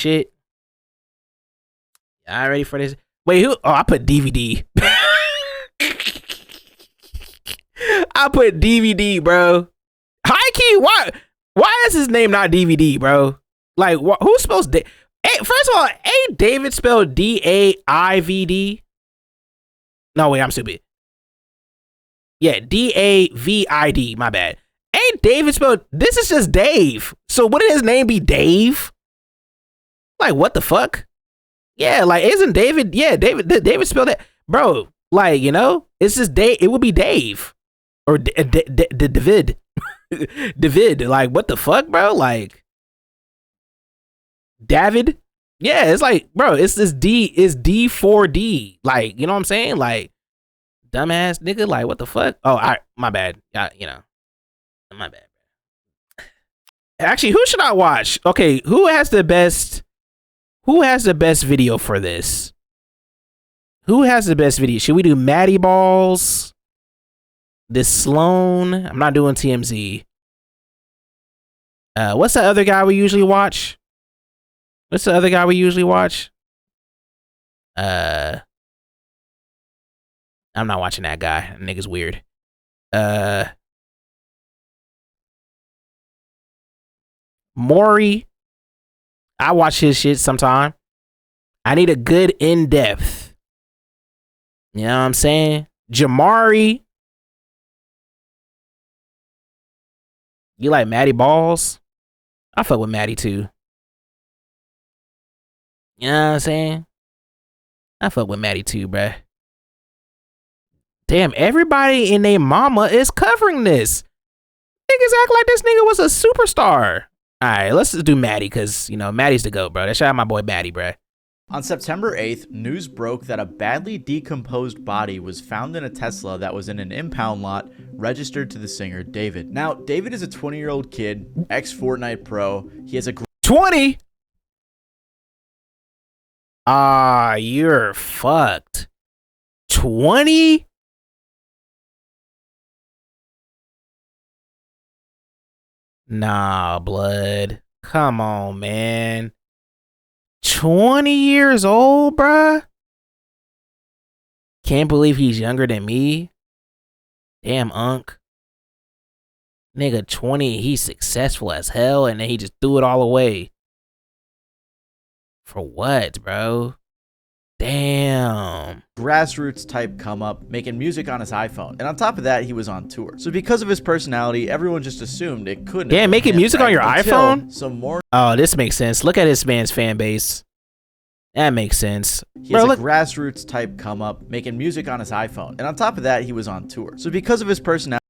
shit. Y'all ready for this? Wait, who? Oh, I put DVD. I put DVD, bro. High key, why is his name not DVD, bro? Like, who spells first of all, ain't David spelled DAIVD? No, wait, I'm stupid. Yeah, DAVID, my bad. Ain't David spelled, this is just Dave. So wouldn't his name be Dave? Like, what the fuck? Yeah, like, isn't David, yeah, David spelled that. Bro, like, you know, it's just Dave, it would be Dave. Or David. David, like, what the fuck, bro? Like, David? Yeah, it's like, bro, it's this D4D. Like, you know what I'm saying? Like, dumbass nigga, like, what the fuck? Oh, my bad. You know, my bad. Actually, who should I watch? Okay, who has the best video for this? Who has the best video? Should we do Matty Balls? This Sloan? I'm not doing TMZ. What's the other guy we usually watch? I'm not watching that guy. That nigga's weird. Maury. I watch his shit sometime. I need a good in-depth. You know what I'm saying? Jamari. You like Matty Balls? I fuck with Matty too. You know what I'm saying? I fuck with Matty too, bruh. Damn, everybody and their mama is covering this. Niggas act like this nigga was a superstar. Alright, let's just do Matty, because, you know, Matty's the GOAT, bro. Shout out my boy Matty, bruh. On September 8th, news broke that a badly decomposed body was found in a Tesla that was in an impound lot registered to the singer David. Now, David is a 20-year-old kid, ex-Fortnite pro. He has a 20? Ah, you're fucked. 20? Nah, blood. Come on, man. 20 years old, bruh? Can't believe he's younger than me. Damn, Unc. Nigga, 20, he's successful as hell, and then he just threw it all away. For what, bro? Damn. grassroots type come up, making music on his iPhone. And on top of that, he was on tour. So because of his personality, everyone just assumed it couldn't. Yeah, making music on your iPhone? Some more. Oh, this makes sense. Look at this man's fan base. That makes sense. He has a grassroots type come up, making music on his iPhone. And on top of that, he was on tour. So because of his personality.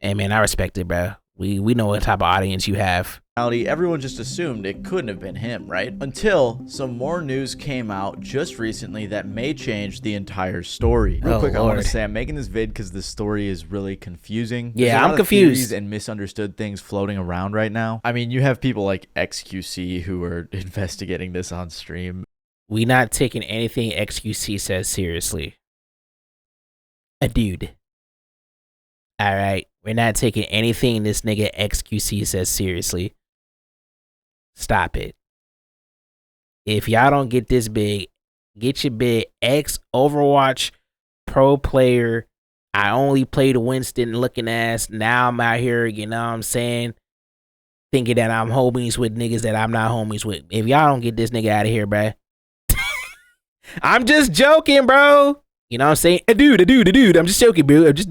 Hey man, I respect it, bro. We know what type of audience you have. Everyone just assumed it couldn't have been him, right? Until some more news came out just recently that may change the entire story. Real quick, I want to say I'm making this vid because the story is really confusing. Yeah, I'm confused. And misunderstood things floating around right now. I mean, you have people like XQC who are investigating this on stream. We not taking anything XQC says seriously. A dude. All right, we're not taking anything this nigga XQC says seriously. Stop it. If y'all don't get this big, get your big X Overwatch pro player. I only played Winston looking ass. Now I'm out here, you know what I'm saying? Thinking that I'm homies with niggas that I'm not homies with. If y'all don't get this nigga out of here, bruh. I'm just joking, bro. You know what I'm saying? A dude. I'm just joking, bro. I'm just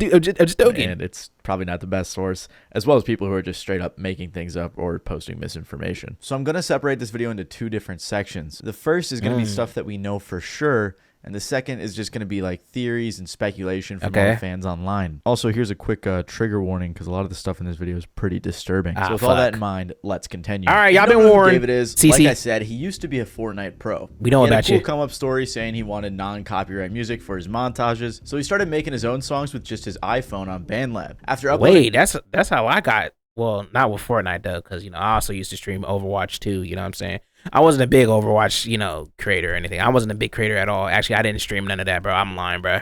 joking. And it's probably not the best source, as well as people who are just straight up making things up or posting misinformation. So I'm going to separate this video into two different sections. The first is going to be stuff that we know for sure. And the second is just going to be like theories and speculation from all the fans online. Also, here's a quick trigger warning because a lot of the stuff in this video is pretty disturbing. So with all that in mind, let's continue. All right, y'all been warned. David is, CC. like I said, he used to be a Fortnite pro. We know about you. He had a cool come-up story saying he wanted non-copyright music for his montages. So he started making his own songs with just his iPhone on BandLab. After uploading... Wait, that's how I got... Well, not with Fortnite, though, because, you know, I also used to stream Overwatch, too, you know what I'm saying? I wasn't a big Overwatch, you know, creator or anything. I wasn't a big creator at all. Actually, I didn't stream none of that, bro. I'm lying, bro.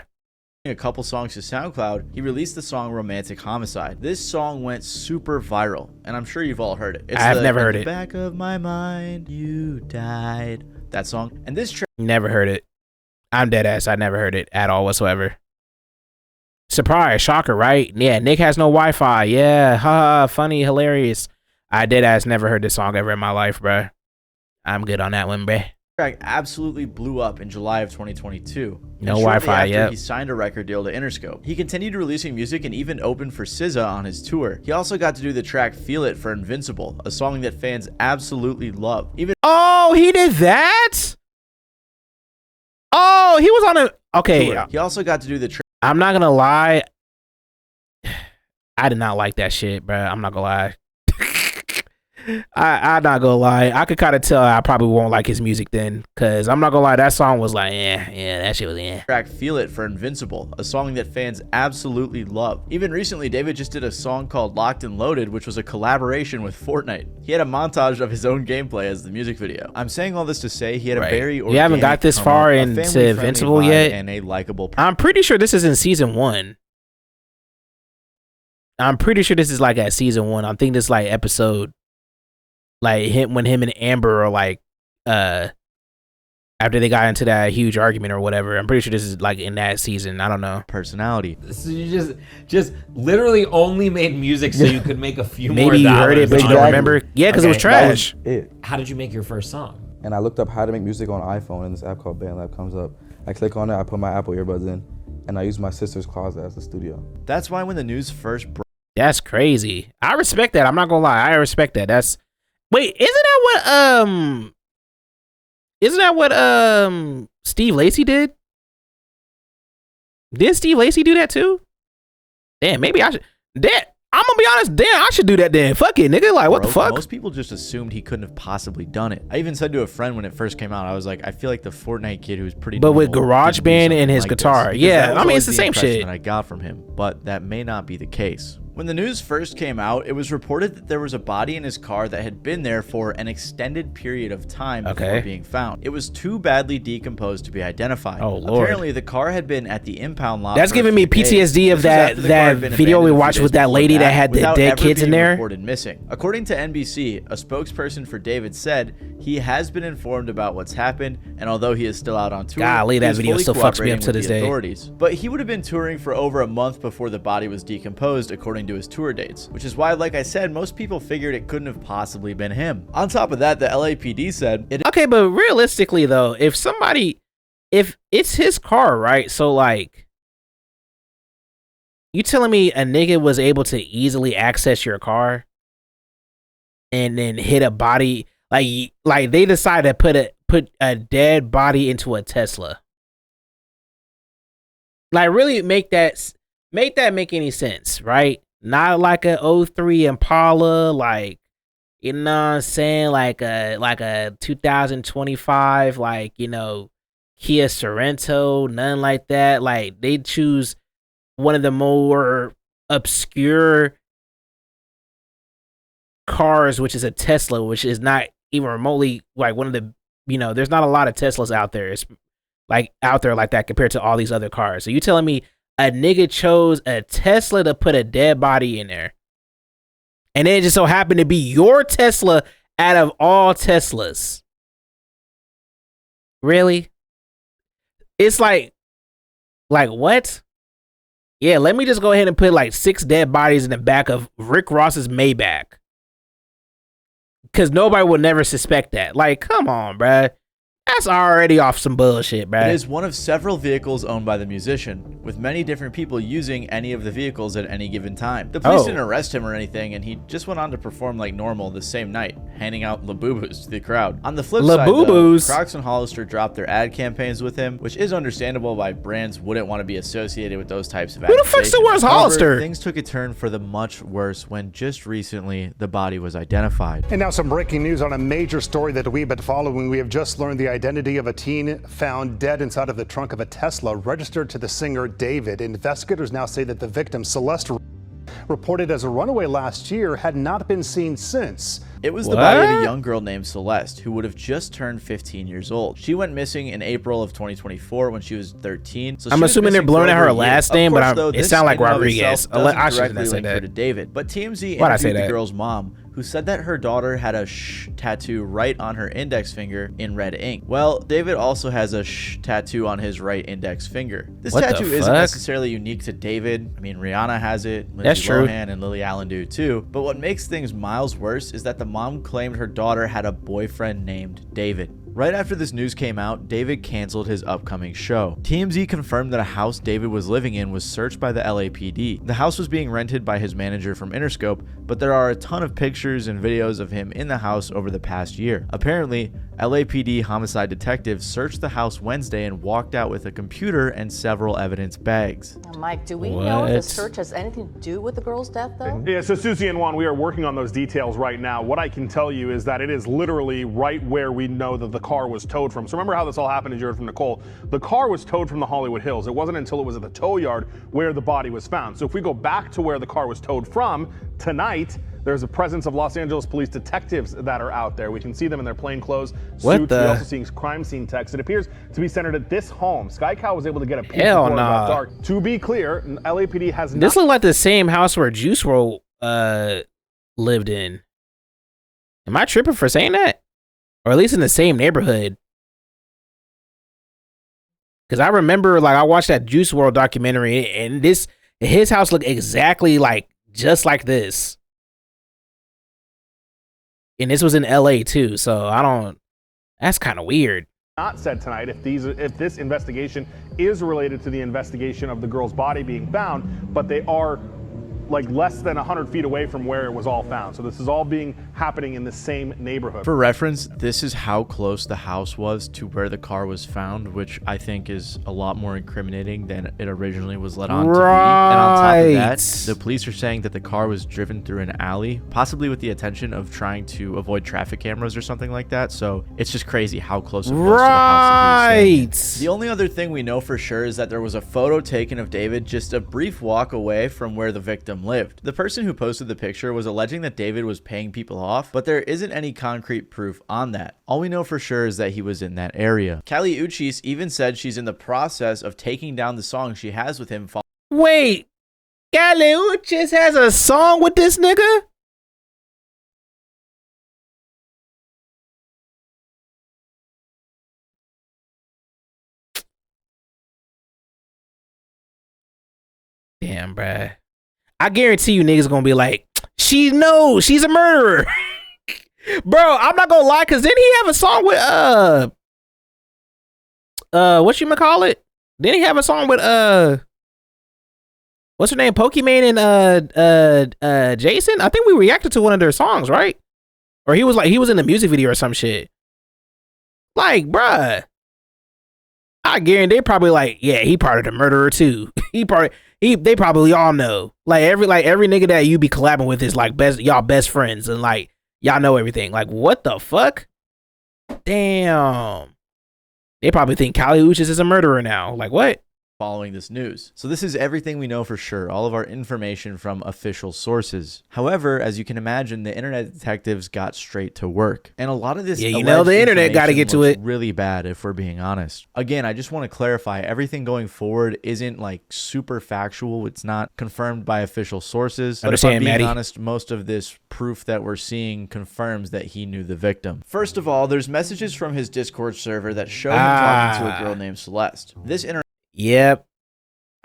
a couple songs to SoundCloud, he released the song Romantic Homicide. This song went super viral, and I'm sure you've all heard it. I have never heard it. Back of my mind, you died. That song. And this track. Never heard it. I'm dead ass. I never heard it at all whatsoever. Surprise, shocker, right? Yeah, Nick has no Wi-Fi. Yeah, haha, funny, hilarious. I dead ass never heard this song ever in my life, bruh. I'm good on that one, bruh. Track absolutely blew up in July of 2022. No Wi-Fi yet. He signed a record deal to Interscope. He continued releasing music and even opened for SZA on his tour. He also got to do the track Feel It for Invincible, a song that fans absolutely love. Oh, he did that? Oh, he was on a... Okay. He also got to do the track. I'm not gonna lie. I did not like that shit, bruh. I'm not gonna lie. I'm not gonna lie. I could kind of tell I probably won't like his music then, cause I'm not gonna lie. That song was like, yeah, that shit was Track Feel It for Invincible, a song that fans absolutely love. Even recently, David just did a song called Locked and Loaded, which was a collaboration with Fortnite. He had a montage of his own gameplay as the music video. I'm saying all this to say he had a very organic, you haven't got this far into Invincible yet, and a likable. I'm pretty sure this is in season 1. I'm pretty sure this is like at season 1. I think this is like episode. Like when him and Amber are like, after they got into that huge argument or whatever. I'm pretty sure this is like in that season. I don't know. Personality. So you just literally only made music so you could make a few more dollars. Maybe you heard it, but you don't remember. Yeah, because it was trash. How did you make your first song? And I looked up how to make music on iPhone, and this app called BandLab comes up. I click on it, I put my Apple earbuds in, and I use my sister's closet as the studio. That's why when the news first broke. That's crazy. I respect that. I'm not gonna lie. I respect that. Wait, isn't that what Steve Lacy did? Did Steve Lacy do that too? Damn, maybe I should. I'm gonna be honest. Damn, I should do that then. Fuck it, nigga. Like, what the fuck? Most people just assumed he couldn't have possibly done it. I even said to a friend when it first came out, I was like, I feel like the Fortnite kid who was pretty. But with GarageBand and his guitar, yeah. I mean, it's the same shit that I got from him, but that may not be the case. When the news first came out, it was reported that there was a body in his car that had been there for an extended period of time before being found. It was too badly decomposed to be identified. Oh, Lord. Apparently, the car had been at the impound lot. That's giving me PTSD of that video we watched with that lady that had the dead kids in there. Reported missing. According to NBC, a spokesperson for David said he has been informed about what's happened, and although he is still out on tour, golly, that video still fucks me up to this day. But he would have been touring for over a month before the body was decomposed, according to his tour dates, which is why, like I said, most people figured it couldn't have possibly been him. On top of that, the LAPD said okay, but realistically though, if it's his car, right? So like, you telling me a nigga was able to easily access your car and then hit a body, like they decided to put a dead body into a Tesla? Like, really make that make any sense, right? Not like a 03 Impala, like, you know what I'm saying, like a 2025, like, you know, Kia Sorento, nothing like that. Like, they choose one of the more obscure cars, which is a Tesla, which is not even remotely like one of the, you know, there's not a lot of Teslas out there. It's like out there like that compared to all these other cars. So you telling me a nigga chose a Tesla to put a dead body in there, and it just so happened to be your Tesla out of all Teslas? Really? It's like what? Yeah, let me just go ahead and put like 6 dead bodies in the back of Rick Ross's Maybach, because nobody would never suspect that. Like, come on, bruh. That's already off some bullshit, bruh. It is one of several vehicles owned by the musician, with many different people using any of the vehicles at any given time. The police didn't arrest him or anything, and he just went on to perform like normal the same night, handing out Labubus to the crowd. On the flip side, though, Crocs and Hollister dropped their ad campaigns with him, which is understandable why brands wouldn't want to be associated with those types of ads. Who the fuck still wears Hollister? However, things took a turn for the much worse when just recently the body was identified. And now some breaking news on a major story that we've been following. We have just learned the identity of a teen found dead inside of the trunk of a Tesla registered to the singer David. Investigators now say that the victim, Celeste, Reported as a runaway last year, had not been seen since. It was the body of a young girl named Celeste, who would have just turned 15 years old. She went missing in April of 2024 when she was 13. So I'm assuming they're blowing out her last name, but it sounds like Rodriguez. I shouldn't say that. David, but TMZ interviewed the girl's mom, who said that her daughter had a sh tattoo right on her index finger in red ink. Well, David also has a sh tattoo on his right index finger. This tattoo isn't necessarily unique to David. I mean, Rihanna has it, Lindsay Lohan and Lily Allen do too. But what makes things miles worse is that the mom claimed her daughter had a boyfriend named David. Right after this news came out, David canceled his upcoming show. TMZ confirmed that a house David was living in was searched by the LAPD. The house was being rented by his manager from Interscope, but there are a ton of pictures and videos of him in the house over the past year. Apparently, LAPD homicide detectives searched the house Wednesday and walked out with a computer and several evidence bags. Now, Mike, do we know if the search has anything to do with the girl's death, though? Yeah, so Susie and Juan, we are working on those details right now. What I can tell you is that it is literally right where we know that the car was towed from. So remember how this all happened, as you heard from Nicole. The car was towed from the Hollywood Hills. It wasn't until it was at the tow yard where the body was found. So if we go back to where the car was towed from, tonight, there's a presence of Los Angeles police detectives that are out there. We can see them in their plain clothes suits. We're also seeing crime scene text. It appears to be centered at this home. Sky Cow was able to get a peek before it got dark. To be clear, LAPD has not. This looked like the same house where Juice WRLD lived in. Am I tripping for saying that? Or at least in the same neighborhood? Because I remember, like, I watched that Juice WRLD documentary, and his house looked exactly just like this. And this was in LA too, so that's kind of weird. Not said tonight if this investigation is related to the investigation of the girl's body being found, but they are like less than 100 feet away from where it was all found. So this is all happening in the same neighborhood. For reference, this is how close the house was to where the car was found, which I think is a lot more incriminating than it originally was let on to be. And on top of that, the police are saying that the car was driven through an alley, possibly with the intention of trying to avoid traffic cameras or something like that. So it's just crazy how close it was to the house. The only other thing we know for sure is that there was a photo taken of David just a brief walk away from where the victim lived. The person who posted the picture was alleging that David was paying people off, but there isn't any concrete proof on that. All we know for sure is that he was in that area. Kali Uchis even said she's in the process of taking down the song she has with him. Wait, Kali Uchis has a song with this nigga? Damn, bruh. I guarantee you niggas gonna be like, she's a murderer. Bro, I'm not gonna lie, cause didn't he have a song with what you call it? Didn't he have a song with what's her name? Pokimane and Jason? I think we reacted to one of their songs, right? Or he was in the music video or some shit. Like, bruh. I guarantee they probably like, yeah, he part of the murderer too. They probably all know. Like every nigga that you be collabing with is like y'all best friends and like y'all know everything. Like what the fuck? Damn. They probably think Kali Uchis is a murderer now. Like what? Following this news. So this is everything we know for sure, all of our information from official sources. However, as you can imagine, the internet detectives got straight to work. And a lot of this, the internet got to get to it. Really bad if we're being honest. Again, I just want to clarify, everything going forward isn't like super factual. It's not confirmed by official sources. But if I'm being honest, most of this proof that we're seeing confirms that he knew the victim. First of all, there's messages from his Discord server that show him talking to a girl named Celeste. This Yep.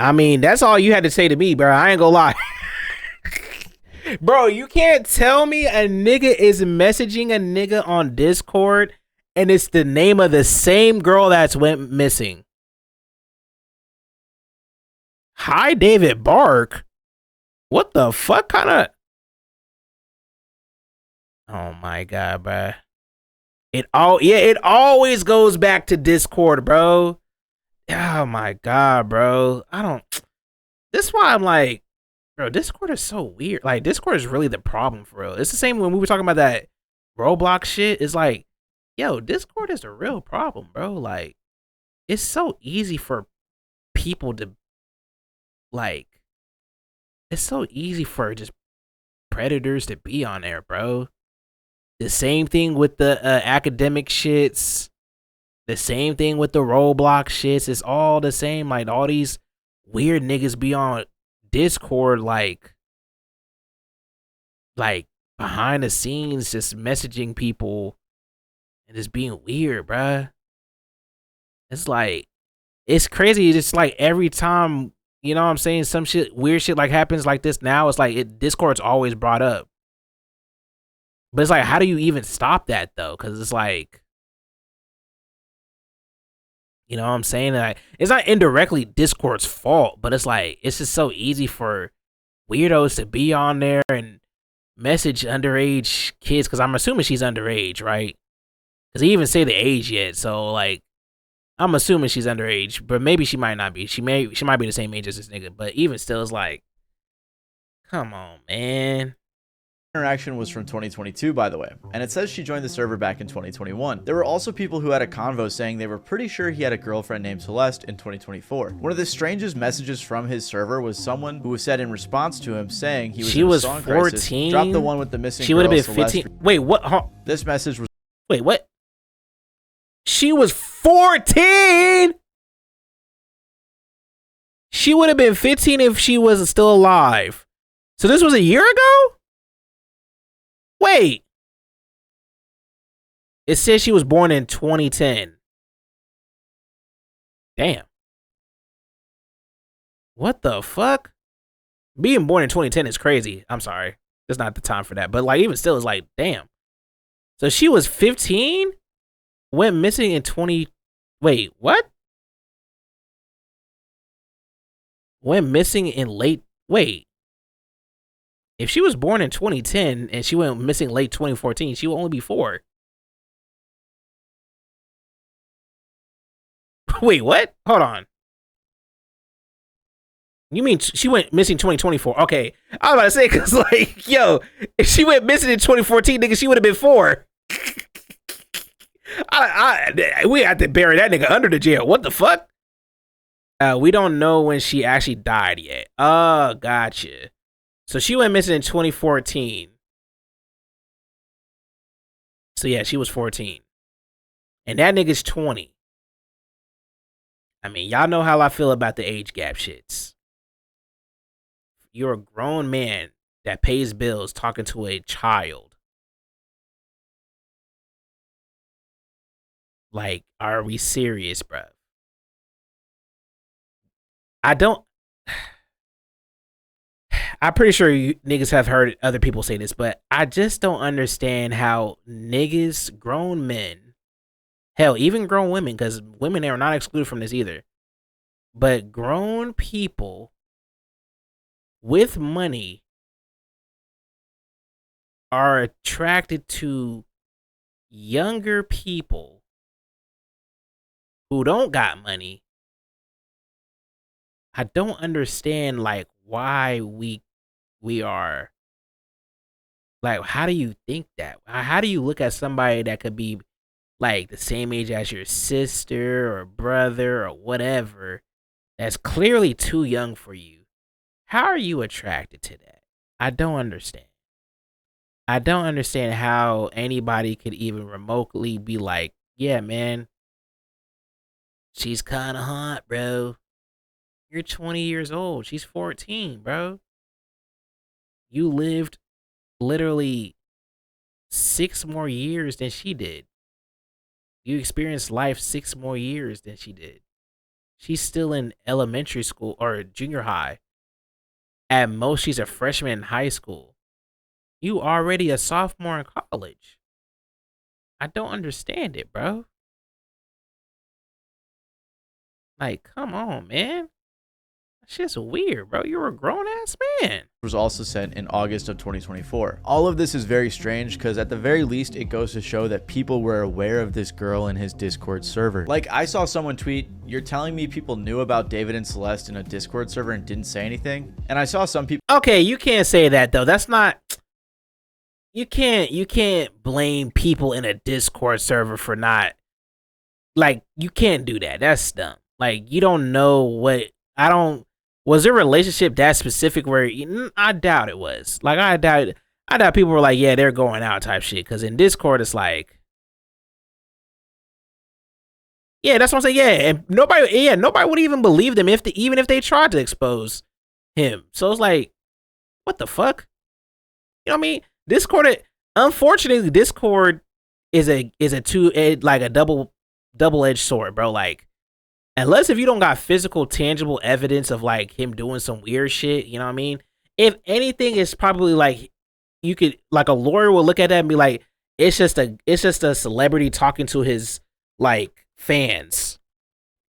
I mean, that's all you had to say to me, bro. I ain't gonna lie. Bro, you can't tell me a nigga is messaging a nigga on Discord and it's the name of the same girl that's went missing. Hi, David Bark. What the fuck kind of... Oh my God, bro. It always goes back to Discord, bro. Oh my God, bro. This is why I'm like, bro, Discord is so weird. Like, Discord is really the problem for real. It's the same when we were talking about that Roblox shit. It's like, yo, Discord is the real problem, bro. Like, it's so easy for people to, like, it's so easy for just predators to be on there, bro. The same thing with the academic shits. The same thing with the Roblox shits. It's all the same. Like, all these weird niggas be on Discord, like behind the scenes, just messaging people and just being weird, bruh. It's like, it's crazy. It's like every time, you know what I'm saying, some shit, weird shit like happens like this now, it's like Discord's always brought up. But it's like, how do you even stop that though? Because it's like, you know what I'm saying? Like, it's not indirectly Discord's fault, but it's like, it's just so easy for weirdos to be on there and message underage kids, because I'm assuming she's underage, right? Because he even say the age yet, so like, I'm assuming she's underage, but maybe she might not be. She might be the same age as this nigga, but even still, it's like, come on, man. Interaction was from 2022, by the way, and it says she joined the server back in 2021. There were also people who had a convo saying they were pretty sure he had a girlfriend named Celeste in 2024. One of the strangest messages from his server was someone who said in response to him saying he was she in a was song 14. crisis, drop the one with the missing. She would have been Celeste. 15. Wait, what? Huh? This message was. Wait, what? She was 14. She would have been 15 if she was still alive. So this was a year ago? Wait. It says she was born in 2010. Damn. What the fuck? Being born in 2010 is crazy. I'm sorry. It's not the time for that. But like, even still, it's like, damn. So she was 15? Went missing in 20... Wait, what? Went missing in late... Wait. If she was born in 2010 and she went missing late 2014, she will only be 4. Wait, what? Hold on. You mean she went missing 2024? Okay. I was about to say, because, like, yo, if she went missing in 2014, nigga, she would have been 4. We had to bury that nigga under the jail. What the fuck? We don't know when she actually died yet. Oh, gotcha. So she went missing in 2014. So yeah, she was 14. And that nigga's 20. I mean, y'all know how I feel about the age gap shits. You're a grown man that pays bills talking to a child. Like, are we serious, bruh? I'm pretty sure you niggas have heard other people say this, but I just don't understand how niggas, grown men, hell, even grown women, because women are not excluded from this either, but grown people with money are attracted to younger people who don't got money. I don't understand, like, why we are, like, how do you think that? How do you look at somebody that could be like the same age as your sister or brother or whatever, that's clearly too young for you? How are you attracted to that? I don't understand. I don't understand how anybody could even remotely be like, yeah, man, she's kind of hot, bro. You're 20 years old. She's 14, bro. You lived literally 6 more years than she did. You experienced life 6 more years than she did. She's still in elementary school or junior high. At most, she's a freshman in high school. You already a sophomore in college. I don't understand it, bro. Like, come on, man. Shit's weird, bro. You're a grown-ass man. Was also sent in August of 2024. All of this is very strange because at the very least it goes to show that people were aware of this girl in his Discord server. Like, I saw someone tweet, "You're telling me people knew about David and Celeste in a Discord server and didn't say anything?" And I saw some people. Okay, you can't say that though. That's not. You can't blame people in a Discord server for not. Like, you can't do that. That's dumb. Like, you don't know what. was their relationship that specific where I doubt it was. Like I doubt people were like, yeah, they're going out type shit. Cause in Discord it's like, yeah, that's what I'm saying. Yeah, and nobody would even believe them even if they tried to expose him. So it's like, what the fuck? You know what I mean? Discord, unfortunately, Discord is a double-edged sword, bro. Like, unless if you don't got physical, tangible evidence of like him doing some weird shit, you know what I mean? If anything, it's probably like you could like a lawyer will look at that and be like, it's just a celebrity talking to his like fans.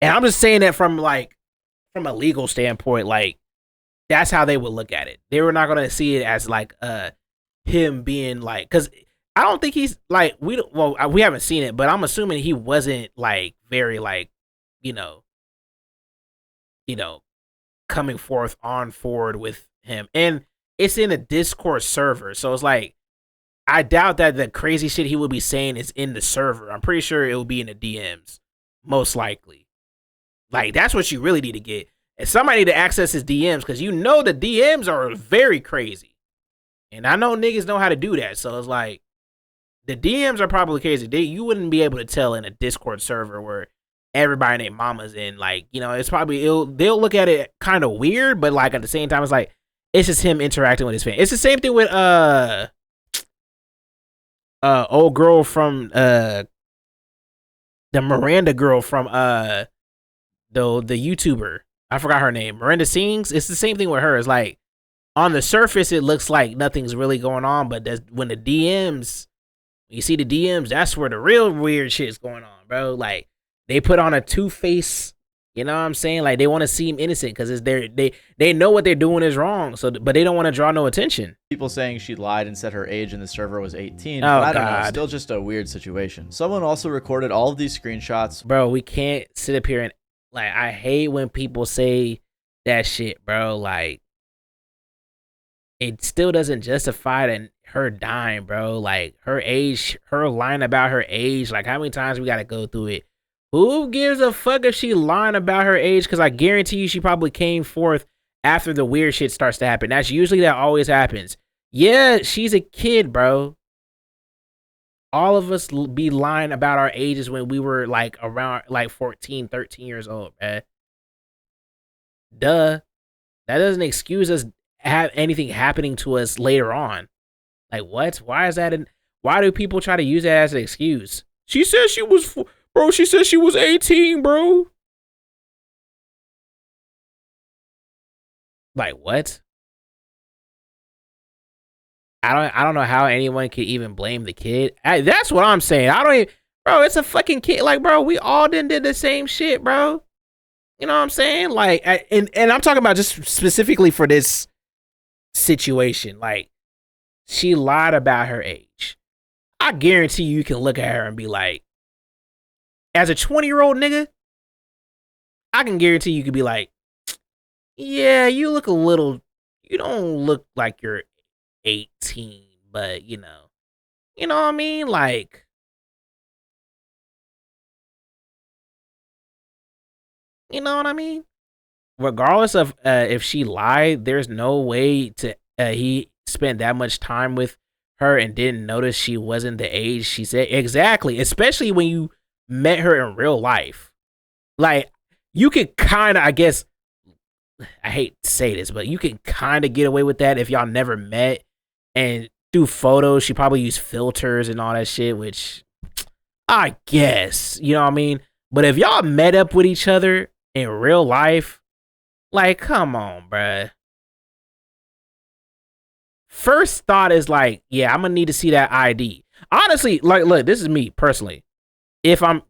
And I'm just saying that from a legal standpoint, like that's how they would look at it. They were not gonna see it as like him being like, because I don't think he's like we haven't seen it, but I'm assuming he wasn't like very like you know coming forward with him, and it's in a Discord server, so it's like I doubt that the crazy shit he would be saying is in the server. I'm pretty sure it will be in the DMs, most likely. Like that's what you really need to get. And somebody need to access his DMs because you know the DMs are very crazy. And I know niggas know how to do that. So it's like the DMs are probably crazy. You wouldn't be able to tell in a Discord server where everybody named mama's in. Like, you know, it's probably they'll look at it kind of weird, but like at the same time, it's like it's just him interacting with his fans. It's the same thing with old girl from the Miranda girl from the YouTuber. I forgot her name. Miranda Sings. It's the same thing with her. It's like on the surface, it looks like nothing's really going on, but when the DMs, you see the DMs, that's where the real weird shit is going on, bro. Like they put on a two-face, you know what I'm saying? Like they want to seem innocent because they know what they're doing is wrong. So, but they don't want to draw no attention. People saying she lied and said her age in the server was 18. Oh, but I don't know. God. Still just a weird situation. Someone also recorded all of these screenshots. Bro, we can't sit up here and like I hate when people say that shit, bro. Like it still doesn't justify her dying, bro. Like her age, her lying about her age. Like how many times we gotta go through it? Who gives a fuck if she lying about her age? Because I guarantee you she probably came forth after the weird shit starts to happen. That always happens. Yeah, she's a kid, bro. All of us be lying about our ages when we were like around like 14, 13 years old, man. Duh. That doesn't excuse us have anything happening to us later on. Like what? Why is that? Why do people try to use that as an excuse? She said she was, bro. She said she was 18, bro. Like what? I don't know how anyone could even blame the kid. That's what I'm saying. I don't even, bro. It's a fucking kid. Like, bro, we all did the same shit, bro. You know what I'm saying? Like, and I'm talking about just specifically for this situation. Like, she lied about her age. I guarantee you can look at her and be like, as a 20-year-old nigga, I can guarantee you could be like, yeah, you look a little, you don't look like you're 18, but you know what I mean? Like, you know what I mean? Regardless of if she lied, there's no way to he spent that much time with her and didn't notice she wasn't the age she said. Exactly, especially when you met her in real life. Like, you could kind of, I guess, I hate to say this, but you can kind of get away with that if y'all never met. And through photos, she probably used filters and all that shit, which I guess, you know what I mean? But if y'all met up with each other in real life, like, come on, bruh. First thought is like, yeah, I'm gonna need to see that ID. Honestly, like, look, this is me personally.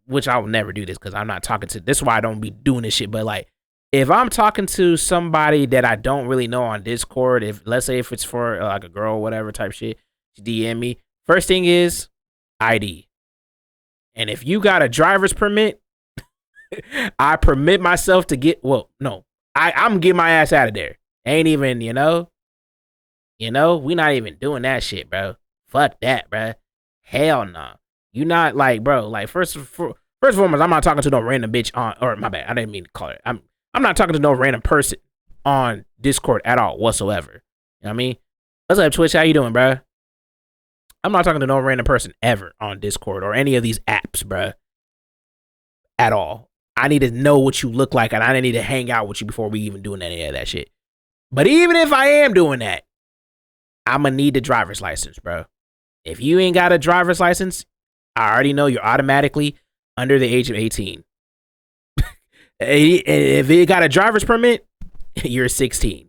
Which I will never do this because I'm not talking to, this is why I don't be doing this shit, but like, if I'm talking to somebody that I don't really know on Discord, let's say if it's for like a girl or whatever type shit, DM me. First thing is ID. And if you got a driver's permit, I permit myself to I'm getting my ass out of there. Ain't even, we not even doing that shit, bro. Fuck that, bro. Hell no. Nah. You not like, bro, like first and foremost, I'm not talking to no random bitch or my bad, I didn't mean to call her. I'm not talking to no random person on Discord at all whatsoever. You know what I mean? What's up, Twitch? How you doing, bro? I'm not talking to no random person ever on Discord or any of these apps, bro. At all. I need to know what you look like, and I need to hang out with you before we even doing any of that shit. But even if I am doing that, I'm gonna need the driver's license, bro. If you ain't got a driver's license, I already know you're automatically under the age of 18. If you got a driver's permit, you're 16.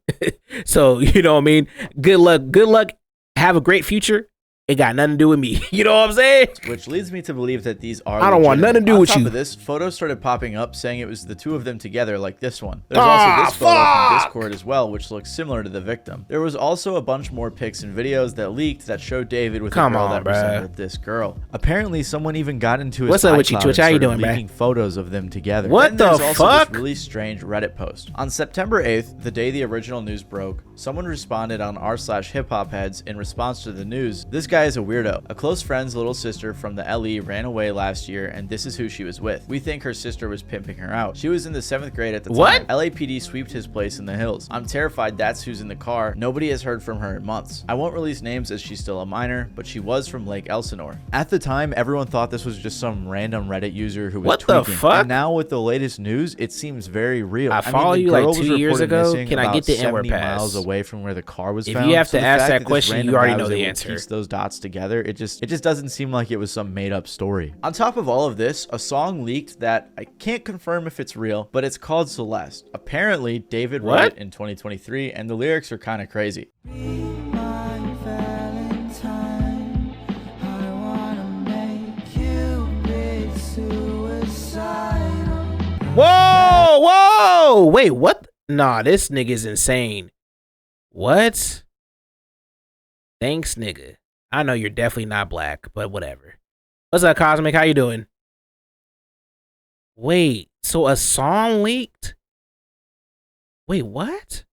So, you know what I mean? Good luck. Have a great future. It got nothing to do with me. You know what I'm saying? Which leads me to believe that these are I don't want nothing to do with you. On top of this, photos started popping up saying it was the two of them together, like this one. There's also this photo from Discord as well, which looks similar to the victim. There was also a bunch more pics and videos that leaked that showed David with a girl that resembled this girl. Apparently, someone even got into his What's up with you, Twitch? How you doing, man? Leaking photos of them together. What the fuck? fuck? This really strange Reddit post. On September 8th, the day the original news broke, someone responded on r/hiphopheads in response to the news. This guy is a weirdo. A close friend's little sister from the LE ran away last year, and this is who she was with. We think her sister was pimping her out. She was in the 7th grade at the time. What? LAPD sweeped his place in the hills. I'm terrified that's who's in the car. Nobody has heard from her in months. I won't release names as she's still a minor, but she was from Lake Elsinore. At the time, everyone thought this was just some random Reddit user who was tweaking. What the fuck? And now with the latest news, it seems very real. I follow you like 2 years ago. Can I get the N-word pass? Miles away from where the car was if found. you have to So ask that question, you already know the answer. Piece those dots together. It just doesn't seem like it was some made-up story. On top of all of this, a song leaked that I can't confirm if it's real, but it's called Celeste. Apparently, David wrote it in 2023, and the lyrics are kind of crazy. Whoa! Wait, what? Nah, this nigga's insane. What? Thanks, nigga. I know you're definitely not black, but whatever. What's up, Cosmic? How you doing? Wait, so a song leaked? Wait, what?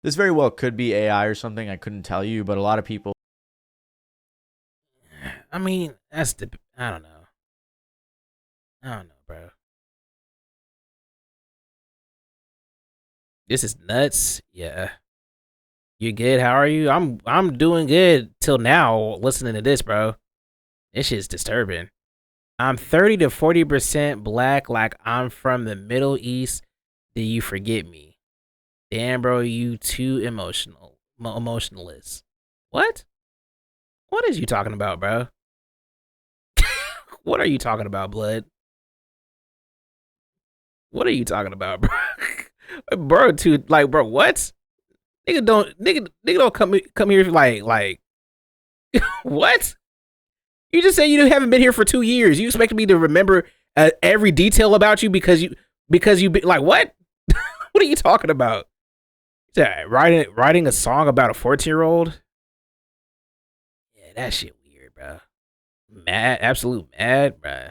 This very well could be AI or something. I couldn't tell you, but a lot of people. I mean, that's the. I don't know. I don't know, bro. This is nuts. Yeah. You good? How are you? I'm doing good till now. Listening to this, bro. This shit's disturbing. I'm 30 to 40% black, like I'm from the Middle East. Do you forget me? Damn, bro, you too emotionalist. What? What is you talking about, bro? What are you talking about, blood? What are you talking about, bro? Bro, too, like, bro, what? Nigga don't come here like what? You just said you haven't been here for 2 years. You expect me to remember every detail about you because you be like, what? What are you talking about? Yeah, writing a song about a 14-year-old? Yeah, that shit weird, bro. Mad, absolute mad, bro.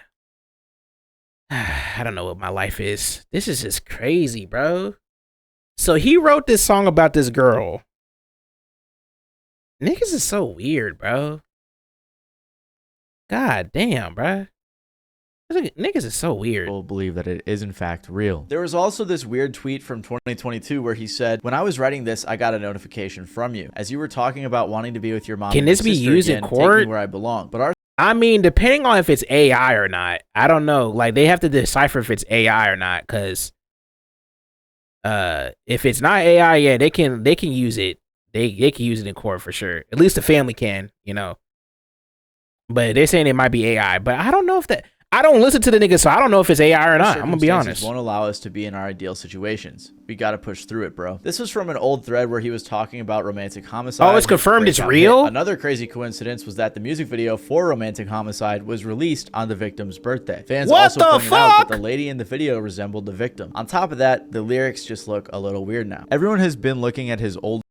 I don't know what my life is. This is just crazy, bro. So he wrote this song about this girl. Niggas is so weird, bro. God damn, bro. Niggas is so weird. People believe that it is in fact real. There was also this weird tweet from 2022 where he said, "When I was writing this, I got a notification from you as you were talking about wanting to be with your mom. Can this be used in court? Take me where I belong." But I mean, depending on if it's AI or not, I don't know. Like they have to decipher if it's AI or not, because if it's not AI, yeah, they can use it. They can use it in court for sure. At least the family can, you know. But they're saying it might be AI. But I don't know if that. I don't listen to the nigga, so I don't know if it's AI or not. I'm gonna be honest. Won't allow us to be in our ideal situations. We gotta push through it, bro. This was from an old thread where he was talking about romantic homicide. Oh, it's confirmed it's real? Another crazy coincidence was that the music video for Romantic Homicide was released on the victim's birthday. Fans also pointed out that the lady in the video resembled the victim. On top of that, the lyrics just look a little weird now. Everyone has been looking at his old.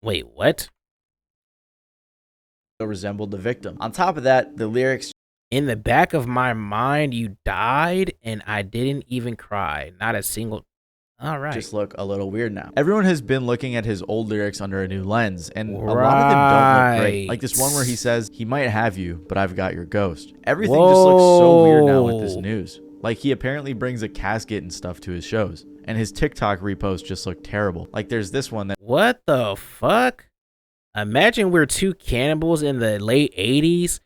Wait, what? Resembled the victim. On top of that, the lyrics In the back of my mind, you died, and I didn't even cry. Not a single. All right. Just look a little weird now. Everyone has been looking at his old lyrics under a new lens, and a lot of them don't look great. Like this one where he says, "He might have you, but I've got your ghost." Everything just looks so weird now with this news. Like he apparently brings a casket and stuff to his shows, and his TikTok reposts just look terrible. Like there's this one that. What the fuck? Imagine we're two cannibals in the late 80s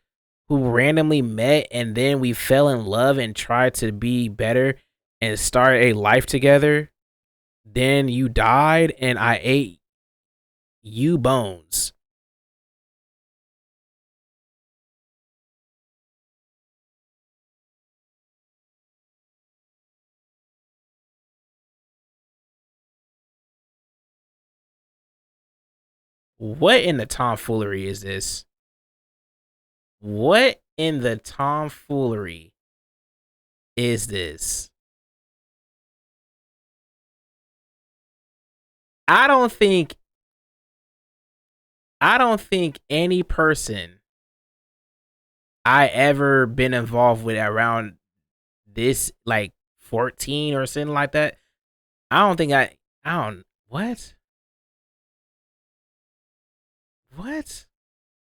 who randomly met and then we fell in love and tried to be better and start a life together. Then you died and I ate you bones. What in the tomfoolery is this? What in the tomfoolery is this? I don't think any person I ever been involved with around this, like 14 or something like that. What? What?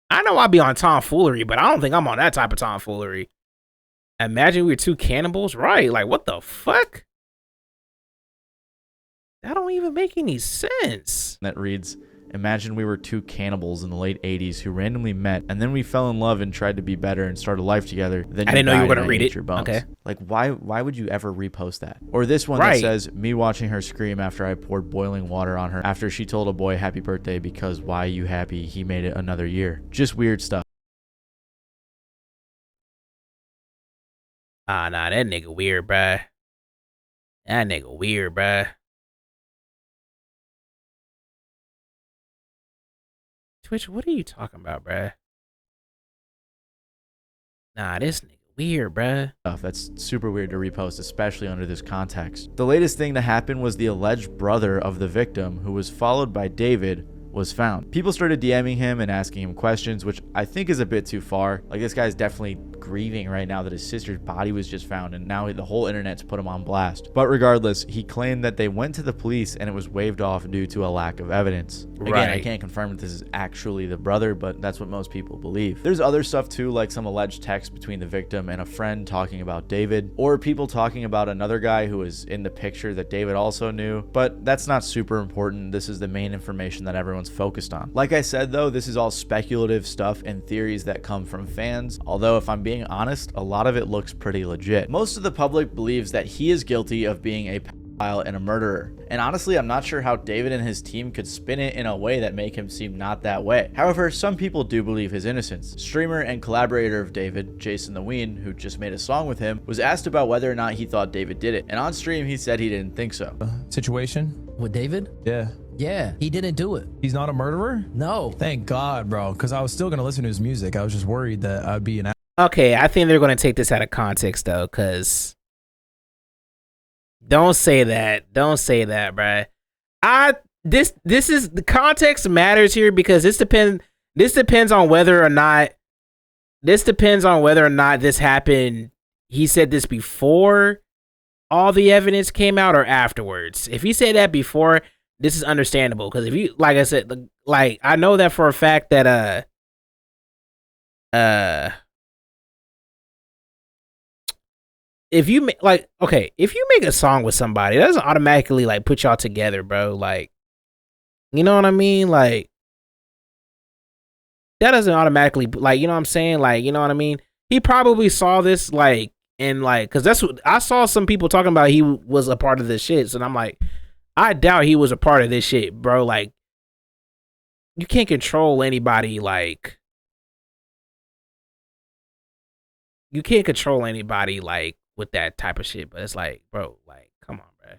I know I'll be on tomfoolery, but I don't think I'm on that type of tomfoolery. Imagine we were two cannibals, right? Like, what the fuck? That don't even make any sense. That reads, imagine we were two cannibals in the late 80s who randomly met, and then we fell in love and tried to be better and start a life together. Then I didn't know you were going to read it. Your bones. Okay. Like, why would you ever repost that? Or this one that says, me watching her scream after I poured boiling water on her after she told a boy happy birthday because why you happy? He made it another year. Just weird stuff. Nah, that nigga weird, bruh. That nigga weird, bruh. Twitch, what are you talking about, bruh? Nah, this nigga weird, bruh. That's super weird to repost, especially under this context. The latest thing to happen was the alleged brother of the victim, who was followed by David, was found. People started DMing him and asking him questions, which I think is a bit too far. Like, this guy's definitely grieving right now that his sister's body was just found, and now the whole internet's put him on blast. But regardless, he claimed that they went to the police and it was waved off due to a lack of evidence. Again, I can't confirm that this is actually the brother, but that's what most people believe. There's other stuff too, like some alleged text between the victim and a friend talking about David, or people talking about another guy who was in the picture that David also knew, but that's not super important. This is the main information that everyone's focused on. Like I said though, this is all speculative stuff and theories that come from fans, although if I'm being honest, a lot of it looks pretty legit. Most of the public believes that he is guilty of being a pedophile and a murderer, and honestly I'm not sure how David and his team could spin it in a way that make him seem not that way. However, some people do believe his innocence. Streamer and collaborator of David, Jason the Ween, who just made a song with him, was asked about whether or not he thought David did it, and on stream he said he didn't think so. Situation with David? Yeah, he didn't do it. He's not a murderer? No. Thank God, bro, because I was still going to listen to his music. I was just worried that I'd be an... Okay, I think they're going to take this out of context, though, because... Don't say that. Don't say that, bruh. This is... The context matters here because this depends on whether or not... This depends on whether or not this happened... He said this before all the evidence came out or afterwards. If he said that before... This is understandable because if you, like I said, like I know that for a fact that if you like, okay, if you make a song with somebody, that doesn't automatically like put y'all together, bro. Like, you know what I mean? Like, that doesn't automatically, like, you know what I'm saying? Like, you know what I mean? He probably saw this, like, and like, because that's what I saw some people talking about. He was a part of this shit, so I'm like. I doubt he was a part of this shit, bro. Like, you can't control anybody, like... You can't control anybody, like, with that type of shit. But it's like, bro, like, come on, bro.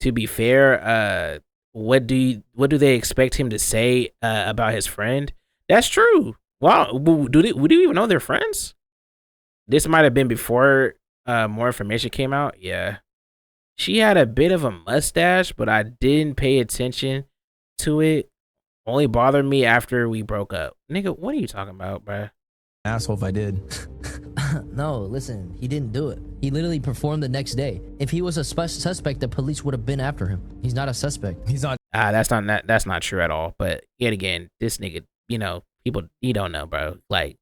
To be fair, what do they expect him to say about his friend? That's true. Wow, would you even know they're friends? This might have been before more information came out. Yeah. She had a bit of a mustache, but I didn't pay attention to it. Only bothered me after we broke up. Nigga, what are you talking about, bruh? asshole if I did. No, listen, he didn't do it. He literally performed the next day. If he was a suspect, the police would have been after him. He's not a suspect. He's not. That's not true at all. But yet again, this nigga, you know, people, you don't know, bro. Like,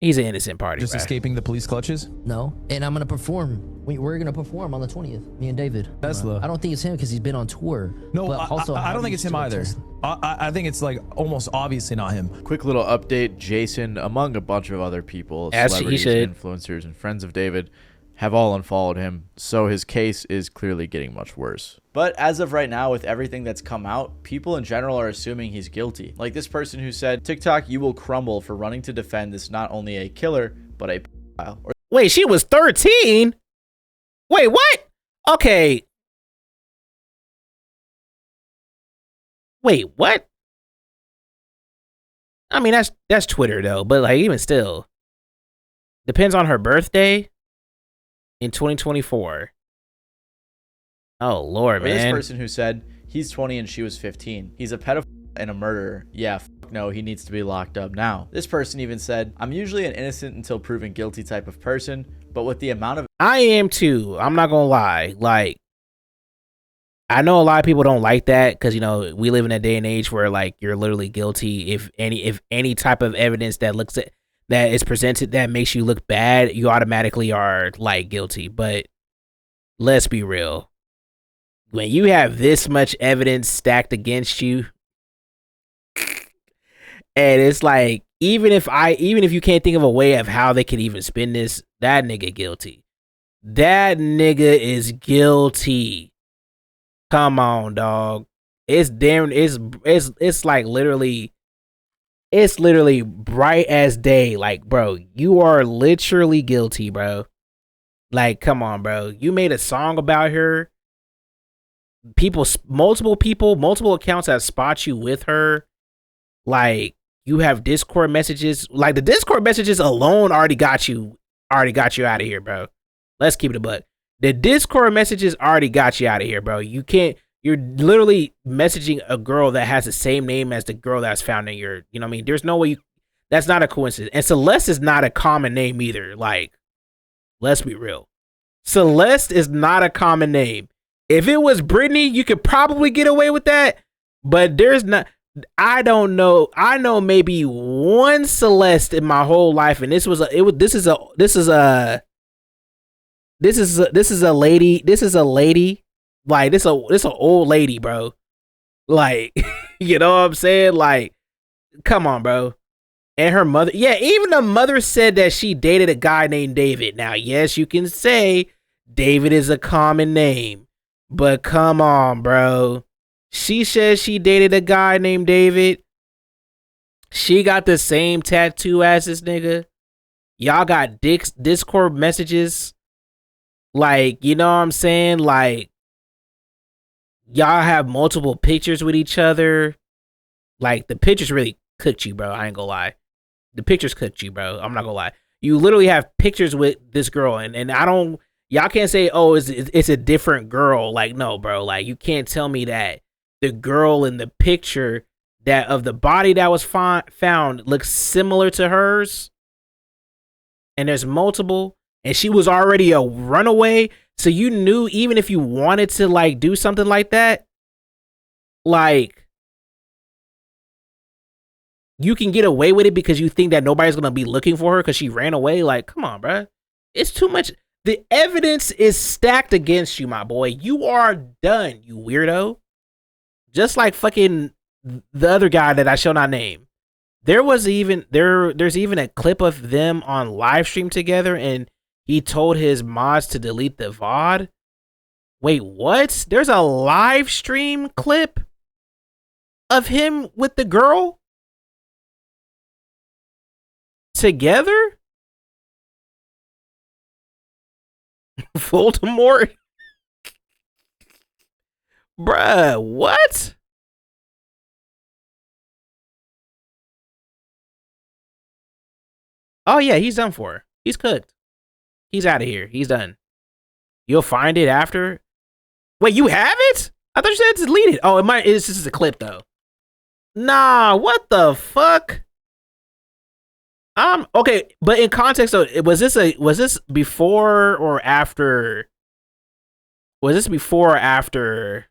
he's an innocent party, Just bro. escaping the police clutches? No, and I'm gonna perform. We're gonna perform on the 20th. Me and David. Tesla. I don't think it's him because he's been on tour. No, but also, I don't think it's him either. I think it's like almost obviously not him. Quick little update. Jason, among a bunch of other people, As he celebrities, should. influencers, and friends of David, have all unfollowed him. So his case is clearly getting much worse. But as of right now, with everything that's come out, people in general are assuming he's guilty. Like this person who said, TikTok, you will crumble for running to defend this not only a killer, but a pedophile. Wait, she was 13? Wait, what? Okay. Wait, what? I mean, that's Twitter though, but like even still, depends on her birthday in 2024. Oh Lord, Or man. this person who said he's 20 and she was 15. He's a pedophile and a murderer. Yeah, no, he needs to be locked up now. This person even said, I'm usually an innocent until proven guilty type of person, but with the amount of I am too. I'm not gonna lie. Like, I know a lot of people don't like that because, you know, we live in a day and age where like you're literally guilty if any type of evidence that is presented that makes you look bad, you automatically are like guilty. But let's be real. When you have this much evidence stacked against you, and it's like even if you can't think of a way of how they could even spin this, that nigga guilty. That nigga is guilty. Come on, dog. It's damn. It's like literally. It's literally bright as day. Like, bro, you are literally guilty, bro. Like, come on, bro. You made a song about her. Multiple accounts that spot you with her. Like, you have Discord messages. Like, the Discord messages alone already got you out of here, bro. Let's keep it a buck. The Discord messages already got you out of here, bro. You're literally messaging a girl that has the same name as the girl that's found in your, you know what I mean? There's no way that's not a coincidence. And Celeste is not a common name either. Like, let's be real. Celeste is not a common name. If it was Brittany, you could probably get away with that. But there's not, I don't know. I know maybe one Celeste in my whole life. And this is a lady. Like, this an old lady, bro. Like, you know what I'm saying? Like, come on, bro. And her mother, yeah, even the mother said that she dated a guy named David. Now, yes, you can say David is a common name, but come on, bro. She says she dated a guy named David. She got the same tattoo as this nigga. Y'all got Discord messages. Like, you know what I'm saying? Like, y'all have multiple pictures with each other. Like, the pictures really cooked you, bro. I ain't gonna lie. The pictures cooked you, bro. I'm not gonna lie. You literally have pictures with this girl, and I don't, y'all can't say, oh, it's a different girl. Like, no, bro. Like, you can't tell me that the girl in the picture that of the body that was found looks similar to hers. And there's multiple. And she was already a runaway. So you knew even if you wanted to like do something like that, like you can get away with it because you think that nobody's going to be looking for her because she ran away. Like, come on, bro. It's too much. The evidence is stacked against you, my boy. You are done, you weirdo. Just like fucking the other guy that I shall not name. There's even a clip of them on live stream together, and he told his mods to delete the VOD. Wait, what? There's a live stream clip of him with the girl together? Voldemort? Bruh, what? Oh yeah, he's done for. He's cooked. He's out of here. He's done. You'll find it after. Wait, you have it? I thought you said it's deleted. Oh, it's just a clip though. Nah, what the fuck? Okay, but in context though, was this before or after? Was this before or after?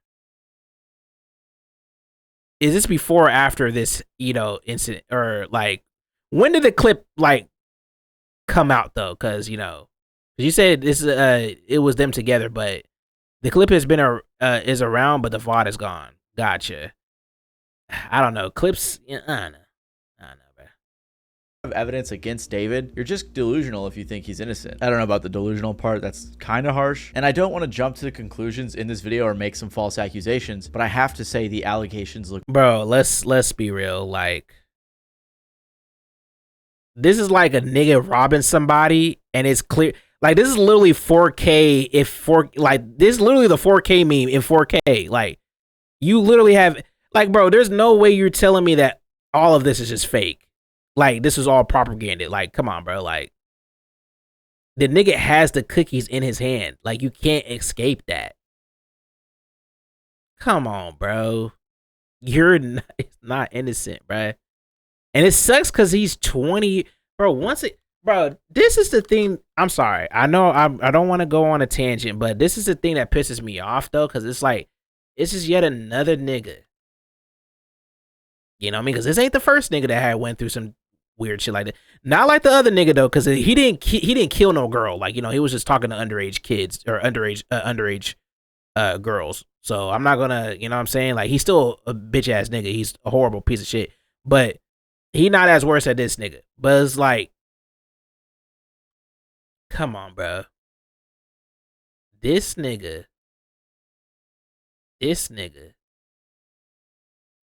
Is this before or after this, incident, or like when did the clip like come out though? Because you said this it was them together, but the clip has been is around, but the VOD is gone. Gotcha. I don't know. Clips, I don't know, bro. Of evidence against David, you're just delusional if you think he's innocent. I don't know about the delusional part. That's kind of harsh. And I don't want to jump to conclusions in this video or make some false accusations, but I have to say the allegations look. Bro, let's be real. Like, this is like a nigga robbing somebody, and it's clear. Like, this is literally 4K. This is literally the 4K meme in 4K. Like, you literally have, like, bro, there's no way you're telling me that all of this is just fake. Like, this is all propaganda. Like, come on, bro. Like, the nigga has the cookies in his hand. Like, you can't escape that. Come on, bro. You're not innocent, bro. And it sucks because he's 20. Bro, this is the thing. I'm sorry. I know I don't want to go on a tangent, but this is the thing that pisses me off, though, because it's like, this is yet another nigga. You know what I mean? Because this ain't the first nigga that had went through some weird shit like that. Not like the other nigga though, because he didn't kill no girl. Like, he was just talking to underage kids or underage girls. So I'm not gonna, you know what I'm saying? Like, he's still a bitch ass nigga. He's a horrible piece of shit. But he not as worse as this nigga. But it's like, come on, bro. This nigga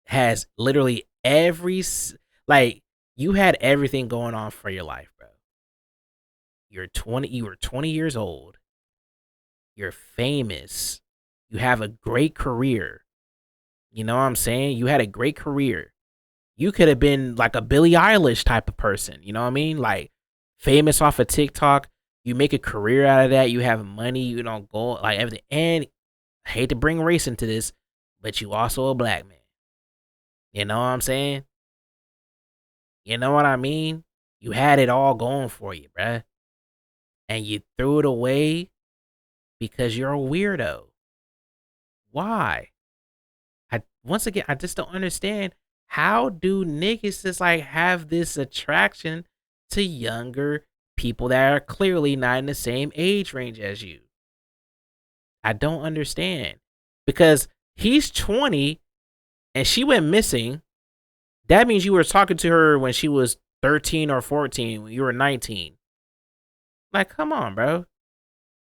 has literally you had everything going on for your life, bro. You were 20 years old. You're famous. You have a great career. You know what I'm saying? You had a great career. You could have been like a Billie Eilish type of person. You know what I mean? Like, famous off of TikTok. You make a career out of that. You have money. You don't go like everything. And I hate to bring race into this, but you also a black man. You know what I'm saying? You know what I mean? You had it all going for you, bruh. And you threw it away because you're a weirdo. Why? Once again, I just don't understand. How do niggas just like have this attraction to younger people that are clearly not in the same age range as you? I don't understand. Because he's 20 and she went missing. That means you were talking to her when she was 13 or 14, when you were 19. Like, come on, bro.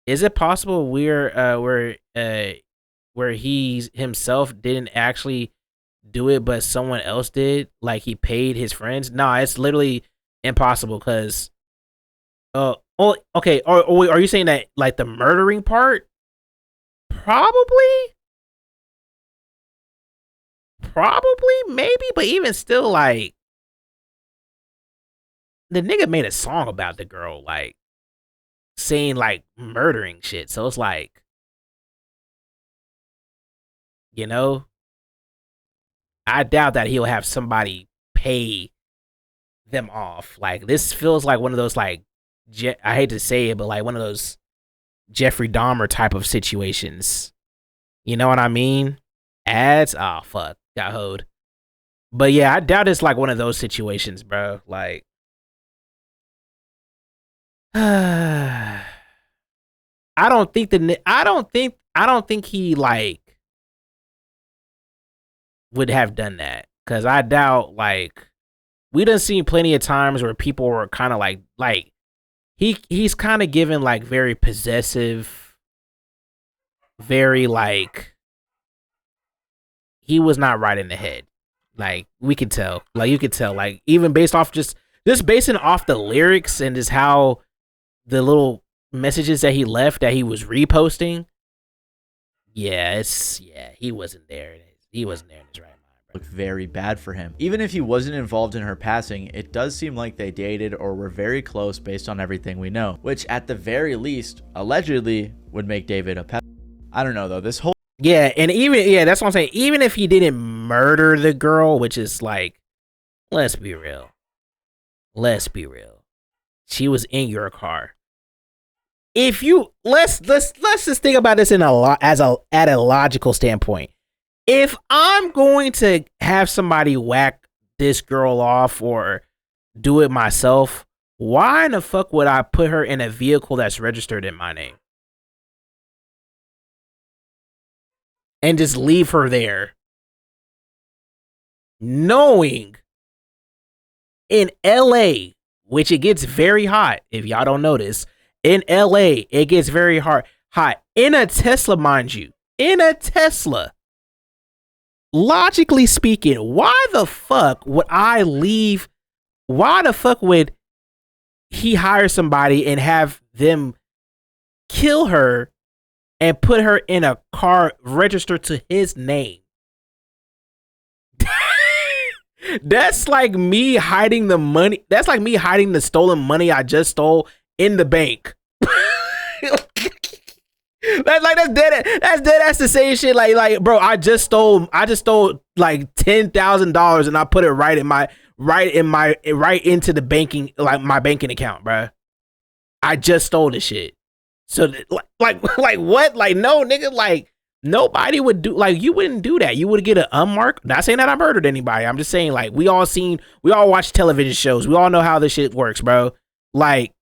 Is it possible where he himself didn't actually do it, but someone else did? Like, he paid his friends? Nah, it's literally impossible because okay. Or are you saying that like the murdering part? Probably, maybe, but even still, like, the nigga made a song about the girl, like, saying, like, murdering shit. So it's like, I doubt that he'll have somebody pay them off. Like, this feels like one of those, like, I hate to say it, but like one of those Jeffrey Dahmer type of situations. You know what I mean? Ads? Oh, fuck. Got hoed. But yeah, I doubt it's like one of those situations, bro. Like, I don't think he like would have done that, because I doubt, like, we done seen plenty of times where people were kind of like he's kind of given like very possessive, very like, he was not right in the head. Like, we could tell. Like, you could tell. Like, even based off just basing off the lyrics and just how the little messages that he left that he was reposting. Yeah, he wasn't there. He wasn't there in his right mind, bro. Look very bad for him. Even if he wasn't involved in her passing, it does seem like they dated or were very close based on everything we know, which at the very least, allegedly, would make David a pedophile. I don't know though. This whole and that's what I'm saying. Even if he didn't murder the girl, which is like, let's be real. let's be real. She was in your car. If you let's just think about this at a logical standpoint. If I'm going to have somebody whack this girl off or do it myself, why in the fuck would I put her in a vehicle that's registered in my name and just leave her there, knowing in LA, which it gets very hot if y'all don't notice. In LA, it gets very hot. In a Tesla, mind you. In a Tesla. Logically speaking, why the fuck would I leave? Why the fuck would he hire somebody and have them kill her and put her in a car registered to his name? That's like me hiding the money. That's like me hiding the stolen money I just stole in the bank. That's dead. That's the same shit. Like, bro, I just stole like $10,000 and I put it right into the banking, like my banking account, bro. I just stole the shit. So like what? Like, no, nigga, like nobody would do, like, you wouldn't do that. You would get an unmarked. Not saying that I murdered anybody. I'm just saying, like, we all watch television shows. We all know how this shit works, bro. Like,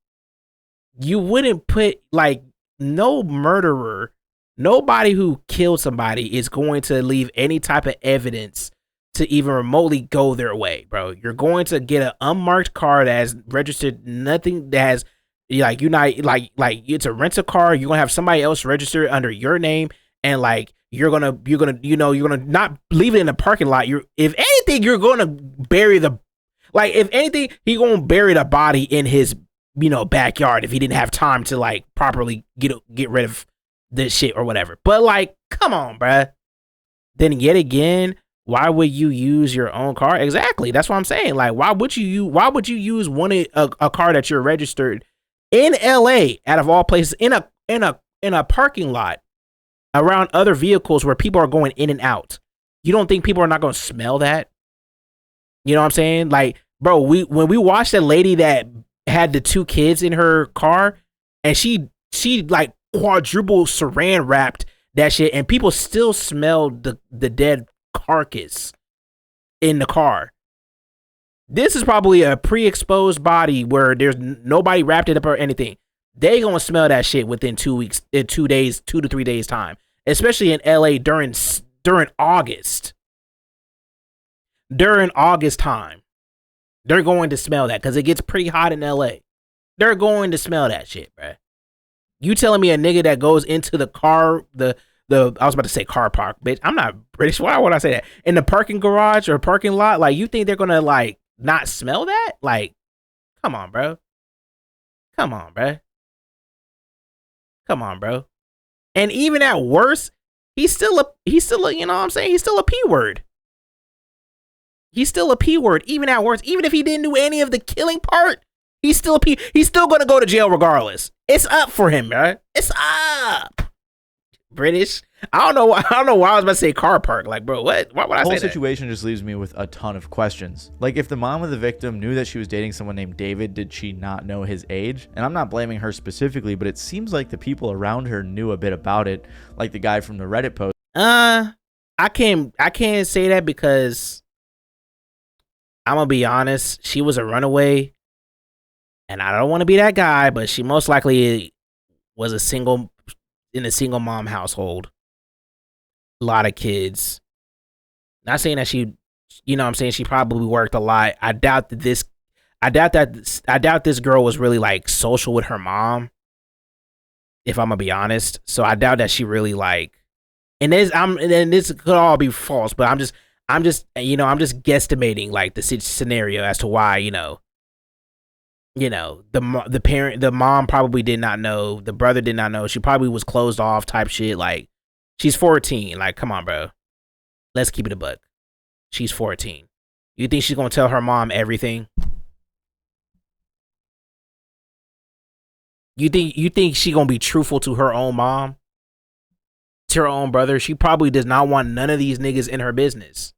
you wouldn't put, like, no murderer, nobody who killed somebody is going to leave any type of evidence to even remotely go their way, bro. You're going to get an unmarked car that has registered nothing, that has, like, you're not, like it's a rental car. You're gonna have somebody else registered under your name, and like you're gonna not leave it in the parking lot. If anything, you're gonna bury if anything, he gonna bury the body in his backyard if he didn't have time to like properly get rid of this shit or whatever. But like, come on, bruh. Then yet again, why would you use your own car? Exactly. That's what I'm saying. Like, why would you use a car that you're registered in LA, out of all places, in a parking lot around other vehicles where people are going in and out? You don't think people are not going to smell that? You know what I'm saying? Like, bro, when we watched that lady that had the 2 kids in her car, and she like quadruple saran wrapped that shit, and people still smelled the dead carcass in the car. This is probably a pre-exposed body where there's nobody wrapped it up or anything. They gonna smell that shit within 2 weeks, in 2 days, 2 to 3 days time, especially in LA during August. During August time, they're going to smell that because it gets pretty hot in LA. They're going to smell that shit, bruh. You telling me a nigga that goes into the car, I was about to say car park, bitch. I'm not British. Why would I say that? In the parking garage or parking lot, like, you think they're gonna like not smell that? Like, come on, bro. Come on, bro. Come on, bro. And even at worst, he's still a, you know what I'm saying? He's still a P word. He's still a P word, even at worst. Even if he didn't do any of the killing part, he's still a P. He's still gonna go to jail regardless. It's up for him, bro. It's up. British. I don't know why I was about to say car park. Like, bro, what? Why would I say that? The whole situation just leaves me with a ton of questions. Like, if the mom of the victim knew that she was dating someone named David, did she not know his age? And I'm not blaming her specifically, but it seems like the people around her knew a bit about it, like the guy from the Reddit post. I can't say that because I'm gonna be honest. She was a runaway, and I don't want to be that guy, but she most likely was in a single mom household. A lot of kids. Not saying that she, you know what I'm saying, she probably worked a lot. I doubt that this girl was really like social with her mom, if I'm gonna be honest. So I doubt that she really like, and this could all be false, but I'm just guesstimating like the scenario as to why, the mom probably did not know, the brother did not know, she probably was closed off type shit. Like, she's 14. Like, come on, bro. Let's keep it a buck. She's 14. You think she's gonna tell her mom everything? You think she gonna be truthful to her own mom? To her own brother? She probably does not want none of these niggas in her business.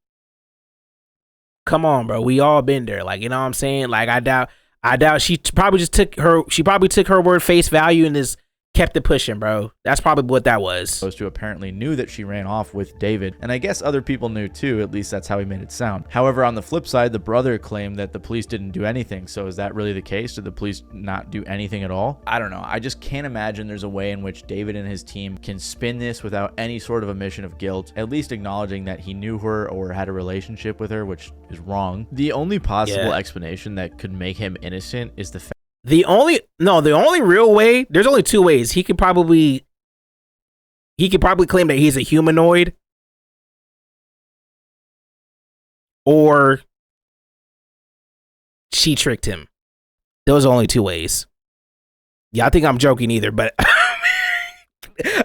Come on, bro. We all been there. Like, you know what I'm saying? Like, I doubt I doubt she probably took her word face value and just kept it pushing, bro. That's probably what that was. Those two apparently knew that she ran off with David, and I guess other people knew too, at least that's how he made it sound. However, on the flip side, the brother claimed that the police didn't do anything. So is that really the case? Did the police not do anything at all? I don't know. I just can't imagine there's a way in which David and his team can spin this without any sort of admission of guilt, at least acknowledging that he knew her or had a relationship with her, which is wrong. The only possible explanation that could make him innocent is the fact the only real way, there's only two ways. He could probably claim that he's a humanoid, or she tricked him. Those are only two ways. Yeah, I think I'm joking either, but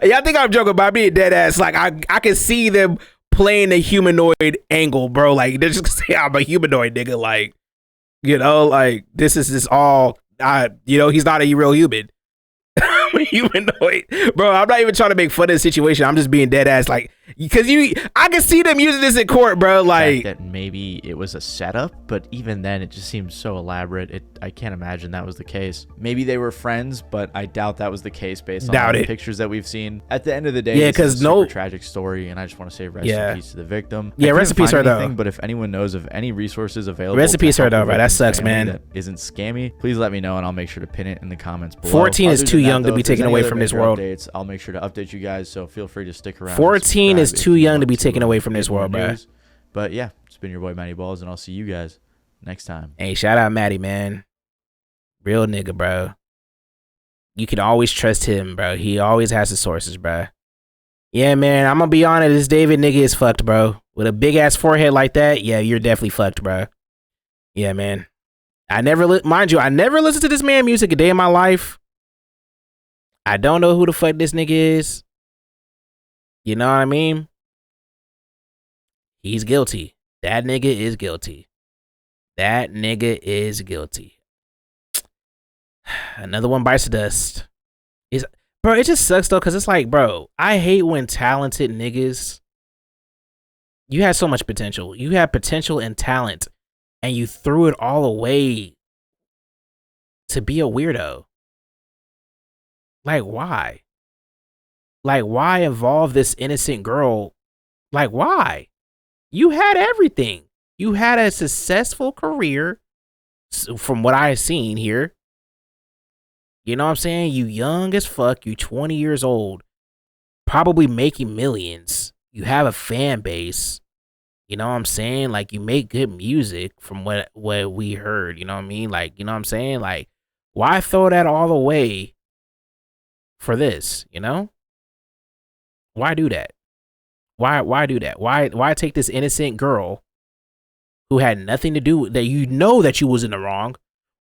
yeah, I think I'm joking about being dead ass. Like I can see them playing the humanoid angle, bro. Like they're just gonna say I'm a humanoid nigga. Like, you know, like this is just all he's not a real human. I'm a humanoid, bro. I'm not even trying to make fun of the situation. I'm just being dead ass, like, because I can see them using this in court, bro. Like that maybe it was a setup, but even then, it just seems so elaborate. I can't imagine that was the case. Maybe they were friends, but I doubt that was the case based on the pictures that we've seen. At the end of the day, yeah, because no tragic story, and I just want to say rest in peace to the victim. Yeah, rest in peace her though. But if anyone knows of any resources available, rest in peace her though, bro. That sucks, man. That isn't scammy. Please let me know, and I'll make sure to pin it in the comments below. 14 is too young to be taken away from this world. I'll make sure to update you guys, so feel free to stick around. 14 is too young to be taken away from this world, bro. But yeah, it's been your boy Matty Balls, and I'll see you guys next time. Hey, shout out Matty, man. Real nigga, bro. You can always trust him, bro. He always has the sources, bro. Yeah, man, I'm gonna be honest, this David nigga is fucked, bro. With a big ass forehead like that, yeah, you're definitely fucked, bro. Yeah, man. I never listened to this man music a day in my life. I don't know who the fuck this nigga is. You know what I mean? He's guilty. That nigga is guilty. That nigga is guilty. Another one bites the dust. Bro, it just sucks though, because it's like, bro, I hate when talented niggas, you had so much potential. You had potential and talent, and you threw it all away to be a weirdo. Like, why? Like, why involve this innocent girl? Like, why? You had everything. You had a successful career, from what I've seen here. You know what I'm saying? You young as fuck. You 20 years old. Probably making millions. You have a fan base. You know what I'm saying? Like, you make good music from what we heard. You know what I mean? Like, you know what I'm saying? Like, why throw that all away for this, you know? Why do that? Why do that? Why take this innocent girl who had nothing to do with that, you know that you was in the wrong?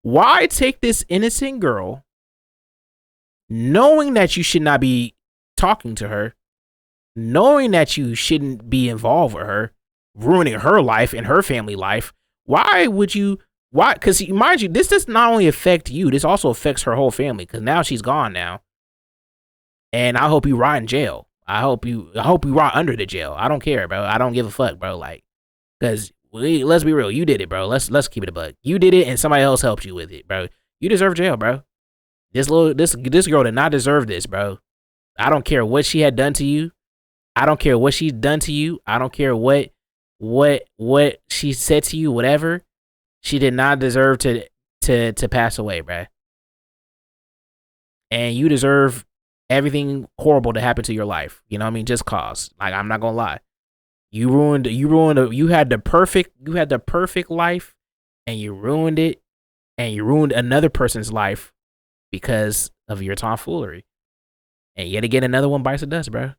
Why take this innocent girl knowing that you should not be talking to her, knowing that you shouldn't be involved with her, ruining her life and her family life? Why would you? Why? Because mind you, this does not only affect you, this also affects her whole family, because now she's gone now. And I hope you rot in jail. I hope you rot under the jail. I don't care, bro. I don't give a fuck, bro. Like, because let's be real, you did it, bro. Let's keep it a buck. You did it, and somebody else helped you with it, bro. You deserve jail, bro. This girl did not deserve this, bro. I don't care what she had done to you. I don't care what she's done to you. I don't care what she said to you, whatever. She did not deserve to pass away, bro. And you deserve everything horrible to happen to your life. You know what I mean? Just cause. Like, I'm not gonna lie. You had the perfect life, and you ruined it, and you ruined another person's life because of your tomfoolery. And yet again, another one bites the dust, bro.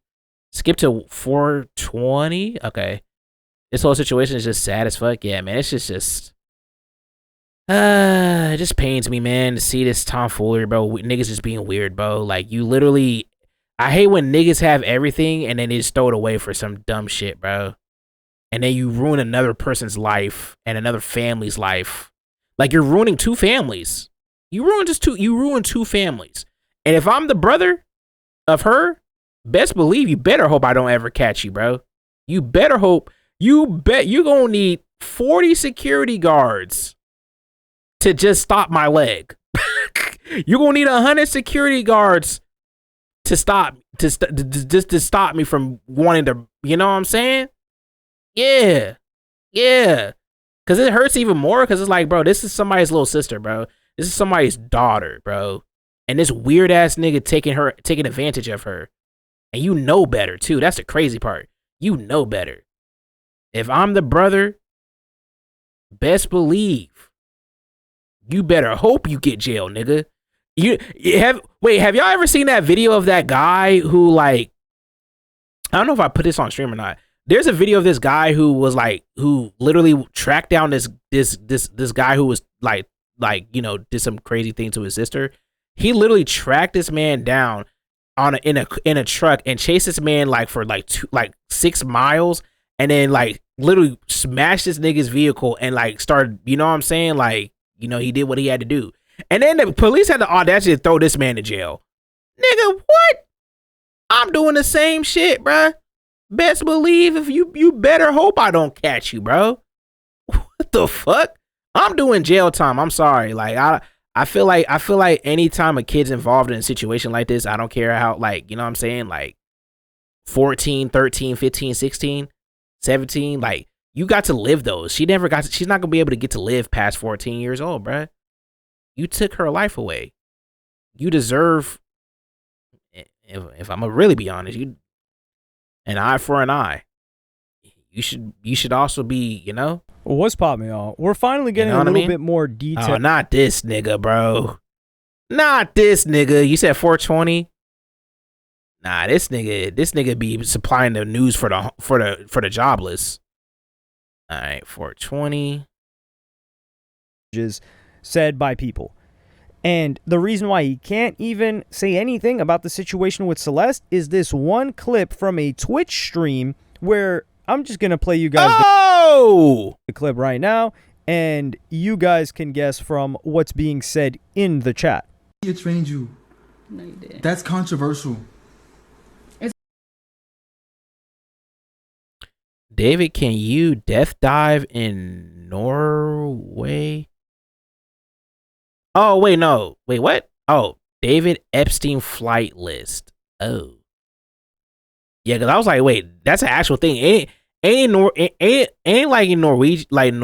Skip to 420. Okay. This whole situation is just sad as fuck. Yeah, man. It's just it just pains me, man, to see this tomfoolery, bro. Niggas just being weird, bro. Like, you literally, I hate when niggas have everything and then they just throw it away for some dumb shit, bro. And then you ruin another person's life and another family's life. Like, you're ruining two families. You ruined two families. And if I'm the brother of her, best believe you better hope I don't ever catch you, bro. You better hope, you bet you're gonna need 40 security guards to just stop my leg. You're gonna need 100 security guards to stop to stop me from wanting to, you know what I'm saying? Yeah. Cause it hurts even more cause it's like, bro, this is somebody's little sister, bro. This is somebody's daughter, bro. And this weird ass nigga taking advantage of her. And you know better too. That's the crazy part. You know better. If I'm the brother, best believe you better hope you get jail, nigga. Have y'all ever seen that video of that guy who, like, I don't know if I put this on stream or not. There's a video of this guy who was like, who literally tracked down this guy who was like, you know, did some crazy thing to his sister. He literally tracked this man down in a truck and chased this man like for like 6 miles, and then like literally smashed this nigga's vehicle and like started, you know what I'm saying? Like, you know, he did what he had to do. And then the police had the audacity to throw this man in jail. Nigga, what? I'm doing the same shit, bruh. Best believe if you better hope I don't catch you, bro. What the fuck? I'm doing jail time. I'm sorry. Like I feel like anytime a kid's involved in a situation like this, I don't care how, like, you know what I'm saying? Like 14, 13, 15, 16, 17, like you got to live those. She's not going to be able to get to live past 14 years old, bruh. You took her life away. You deserve, if I'm gonna really be honest, you an eye for an eye. You should also be, you know. What's poppin', y'all? We're finally getting a little bit more detail. Oh, not this nigga, bro. Not this nigga. You said 420. Nah, this nigga be supplying the news for the jobless. All right, 420. Said by people. And the reason why he can't even say anything about the situation with Celeste is this one clip from a Twitch stream where I'm just going to play you guys the clip right now, and you guys can guess from what's being said in the chat. He trained you. No, you didn't. That's controversial. David, can you death dive in Norway? Oh, wait, no. Wait, what? Oh, David Epstein flight list. Oh. Yeah, because I was like, wait, that's an actual thing. Ain't like in Norwegian, like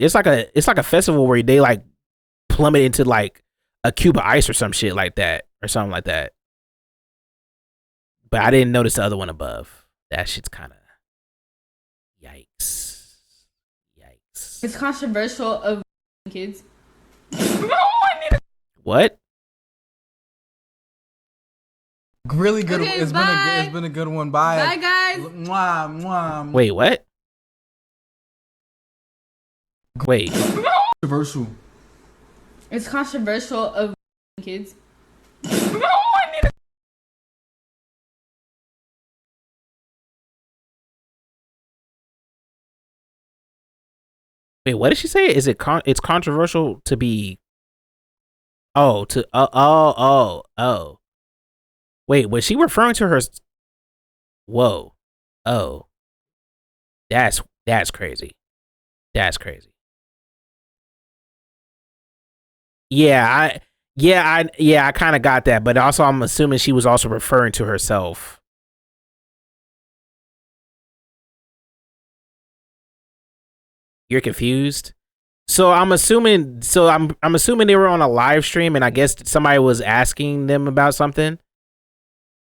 it's like a festival where they like plummet into like a cube of ice or some shit like that or something like that. But I didn't notice the other one above. That shit's kind of yikes. It's controversial of kids. What? Really good. Okay, It's been a good one. Bye. Bye, guys. Mwah, mwah. Wait, what? Wait. Controversial. It's controversial of kids. Wait, what did she say? Is it it's controversial to be oh. Wait, was she referring to her? Whoa. Oh. That's crazy. That's crazy. Yeah, I kind of got that, but also I'm assuming she was also referring to herself. You're confused? So I'm assuming they were on a live stream and I guess somebody was asking them about something.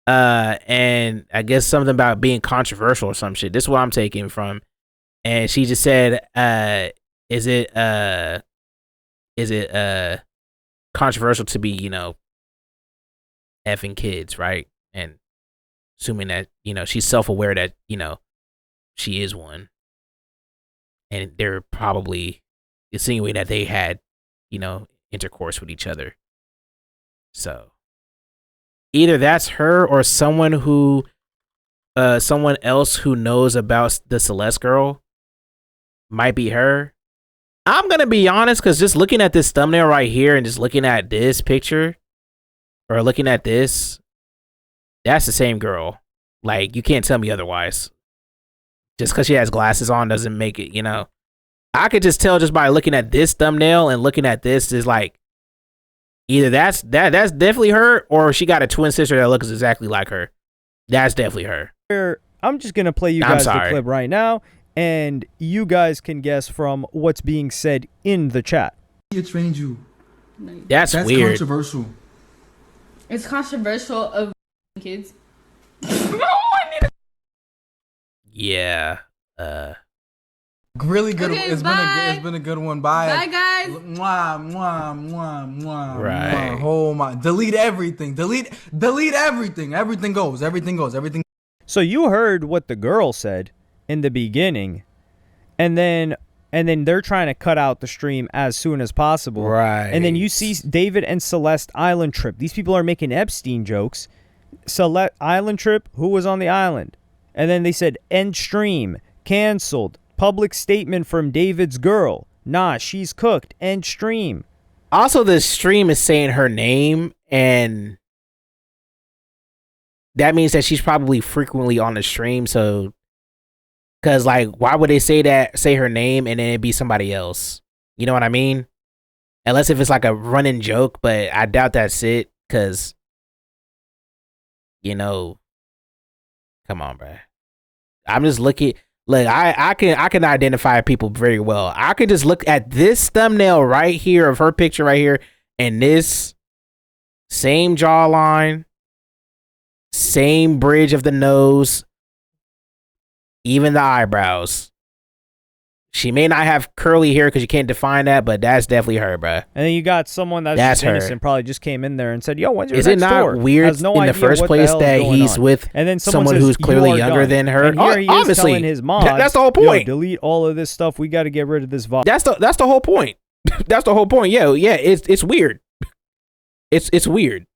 And I guess something about being controversial or some shit. This is what I'm taking from. And she just said, is it controversial to be, you know, effing kids, right? And assuming that, you know, she's self-aware that, you know, she is one. And they're probably insinuating that they had, you know, intercourse with each other. So either that's her or someone else who knows about the Celeste girl. Might be her. I'm gonna be honest, because just looking at this thumbnail right here and just looking at this picture or looking at this, that's the same girl. Like, you can't tell me otherwise. Just because she has glasses on doesn't make it, you know. I could just tell just by looking at this thumbnail and looking at this is like either that's definitely her, or she got a twin sister that looks exactly like her. That's definitely her. I'm just gonna play you guys the clip right now, and you guys can guess from what's being said in the chat. He trained you. That's weird. Controversial. It's controversial of kids. Yeah. Really good. Okay, It's been a good one. Bye. Bye, guys. Mwah, mwah, mwah, mwah, Right. mwah. Oh my. Delete everything. Delete everything. Everything goes. Everything. So you heard what the girl said in the beginning, and then they're trying to cut out the stream as soon as possible. Right. And then you see David and Celeste island trip. These people are making Epstein jokes. Celeste island trip, who was on the island? And then they said end stream, canceled. Public statement from David's girl. Nah, she's cooked. End stream. Also, the stream is saying her name, and that means that she's probably frequently on the stream. So, because like, why would they say her name and then it'd be somebody else? You know what I mean? Unless if it's like a running joke, but I doubt that's it. Because, you know, come on, bro. I'm just looking. Look, I can identify people very well. I can just look at this thumbnail right here of her picture right here, and this same jawline, same bridge of the nose, even the eyebrows. She may not have curly hair because you can't define that, but that's definitely her, bruh. And then you got someone that's just innocent, probably just came in there and said, "Yo, when's your Is next it not tour?" weird Has no in the idea first what place hell is that going he's on. with and then someone says, who's clearly "You are younger done." than her? And here he is Obviously, telling his mods, that's the whole point. Yo, delete all of this stuff. We got to get rid of this vibe. That's the whole point. That's the whole point. Yeah, it's weird. It's weird.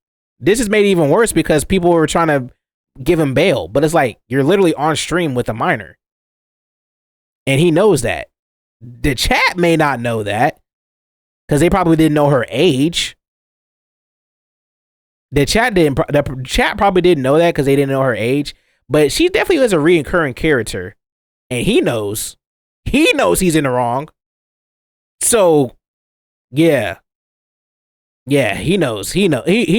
This is made even worse because people were trying to give him bail, but it's like you're literally on stream with a minor, and he knows that. The chat may not know that because they probably didn't know her age. The chat probably didn't know that because they didn't know her age. But she definitely is a reoccurring character, and he knows he's in the wrong. So, yeah, he knows. He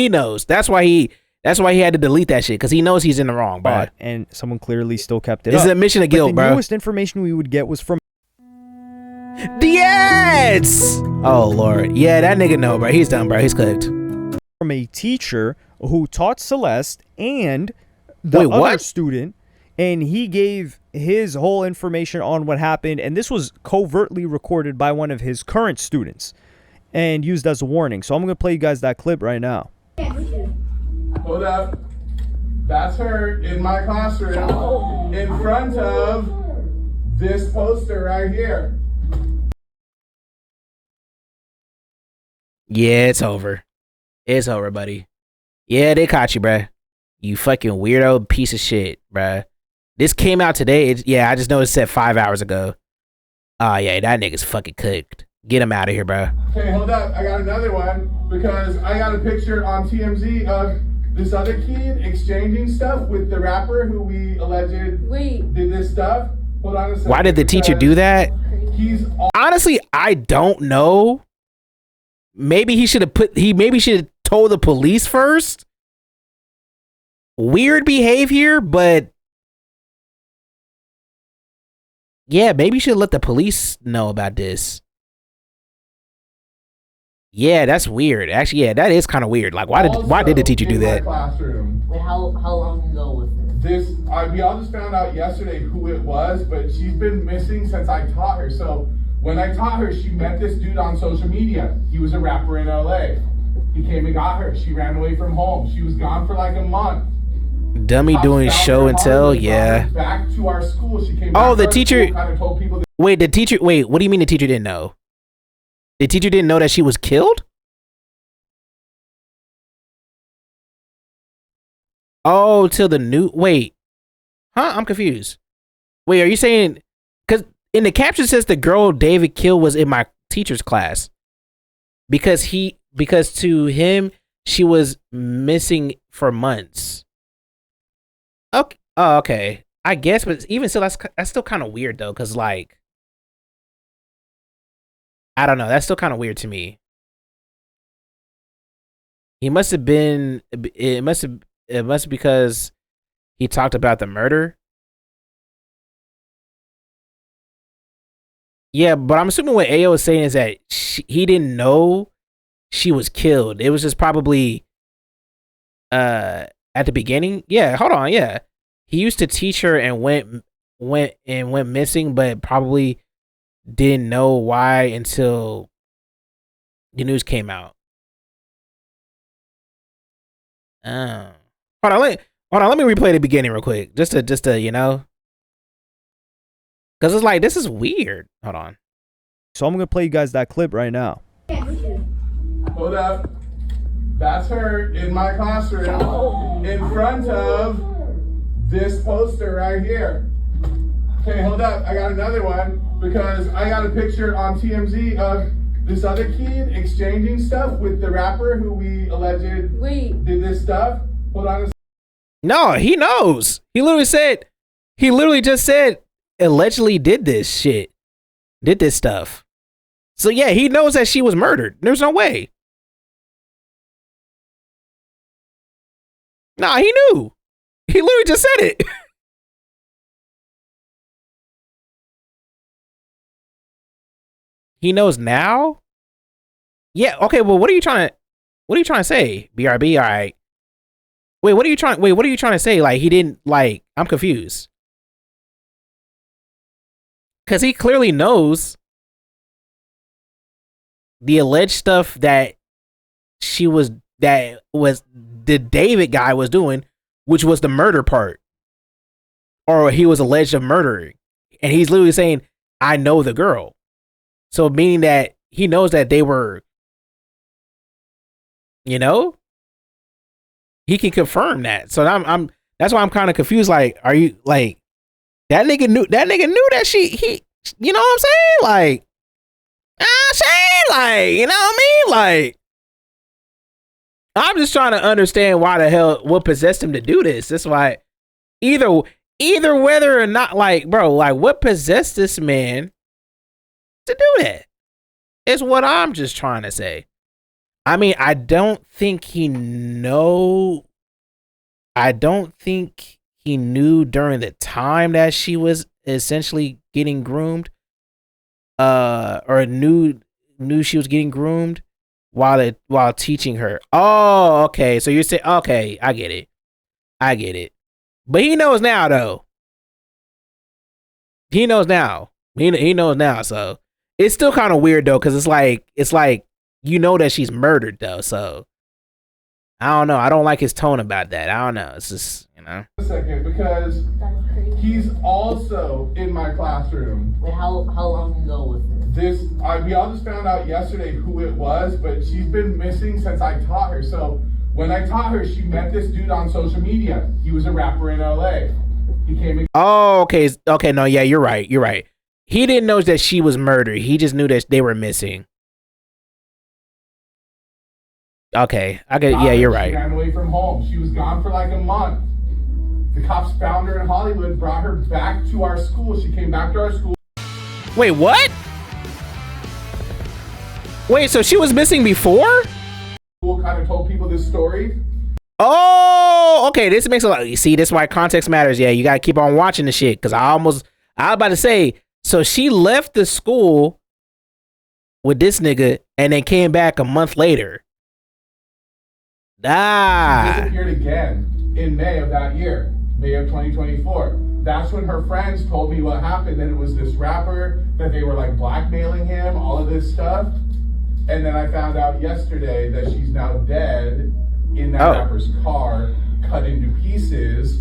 knows. That's why he had to delete that shit because he knows he's in the wrong, bro. And someone clearly still kept it. This up. is an admission of guilt, but the bro. newest information we would get was from the ads. Oh Lord, yeah, that nigga know, bro. He's done, bro. He's cooked. From a teacher who taught Celeste and the other student, and he gave his whole information on what happened, and this was covertly recorded by one of his current students and used as a warning. So I'm gonna play you guys that clip right now. Hold up. That's her in my classroom in front of this poster right here. Yeah, it's over. It's over, buddy. Yeah, they caught you, bruh. You fucking weirdo piece of shit, bruh. This came out today. I just know it said 5 hours ago. Oh, yeah, that nigga's fucking cooked. Get him out of here, bruh. Okay, hold up. I got another one because I got a picture on TMZ of this other kid exchanging stuff with the rapper who we alleged did this stuff. Hold on a second. Why did the teacher do that? Honestly, I don't know. Maybe he should have told the police first. Weird behavior, but yeah, maybe you should let the police know about this. Yeah, that's weird. Actually, yeah, that is kind of weird. Like, why did the teacher do that? Wait, how long ago was this? We all just found out yesterday who it was, but she's been missing since I taught her. So when I taught her, she met this dude on social media. He was a rapper in LA. He came and got her. She ran away from home. She was gone for like a month. Dummy doing show and tell, yeah. Back to our school. She came Oh, back the to our teacher. school, kind of told people Wait, what do you mean the teacher didn't know? The teacher didn't know that she was killed? Oh, till the new, wait. Huh? I'm confused. Wait, are you saying, because in the caption says the girl David killed was in my teacher's class. Because to him, she was missing for months. Okay. Oh, okay. I guess, but even still, that's still kind of weird though, because like, I don't know. That's still kind of weird to me. He must have been. It must be because he talked about the murder. Yeah, but I'm assuming what Ayo is saying is that he didn't know she was killed. It was just probably at the beginning. Yeah, hold on. Yeah, he used to teach her and went missing, but probably didn't know why until the news came out. Hold on, let me replay the beginning real quick, just to you know, because it's like this is weird. Hold on. So I'm gonna play you guys that clip right now. Hold up. That's her in my classroom in front of this poster right here. Okay, hold up. I got another one because I got a picture on TMZ of this other kid exchanging stuff with the rapper who we alleged did this stuff. Hold on a second. No, he knows. He literally just said allegedly did this stuff. So yeah, he knows that she was murdered. There's no way. Nah, he knew. He literally just said it. He knows now? Yeah, okay, well what are you trying to say? BRB, all right. Wait, what are you trying to say? Like he didn't I'm confused. Cuz he clearly knows the alleged stuff that the David guy was doing, which was the murder part. Or he was alleged of murdering. And he's literally saying, I know the girl. So meaning that he knows that they were, you know, he can confirm that. So I'm that's why I'm kind of confused. Like, are you like that nigga knew that he you know what I'm saying? Like, you know what I mean? Like, I'm just trying to understand why the hell what possessed him to do this. That's why either whether or not, like, bro, like what possessed this man to do that is what I'm just trying to say. I mean, I don't think he knew during the time that she was essentially getting groomed, or knew she was getting groomed while teaching her. Oh, okay. So you're saying, okay, I get it. But he knows now, though. He knows now. He knows now. So it's still kind of weird though, because it's like you know that she's murdered though. So I don't know. I don't like his tone about that. I don't know. It's just, you know. A second, because he's also in my classroom. Wait, how long ago was this? We all just found out yesterday who it was, but she's been missing since I taught her. So when I taught her, she met this dude on social media. He was a rapper in LA. He came in. Oh, okay. Okay, no, yeah, you're right. He didn't know that she was murdered. He just knew that they were missing. Okay, yeah, you're right. She ran away from home. She was gone for like a month. The cops found her in Hollywood, brought her back to our school. She came back to our school. Wait, what? Wait, so she was missing before? School kind of told people this story. Oh, okay. This makes a lot. You see, this is why context matters. Yeah, you gotta keep on watching the shit. Cause I was about to say, so she left the school with this nigga and then came back a month later. She disappeared again in May of that year, May of 2024. That's when her friends told me what happened, that it was this rapper, that they were like blackmailing him, all of this stuff. And then I found out yesterday that she's now dead in that rapper's car, cut into pieces.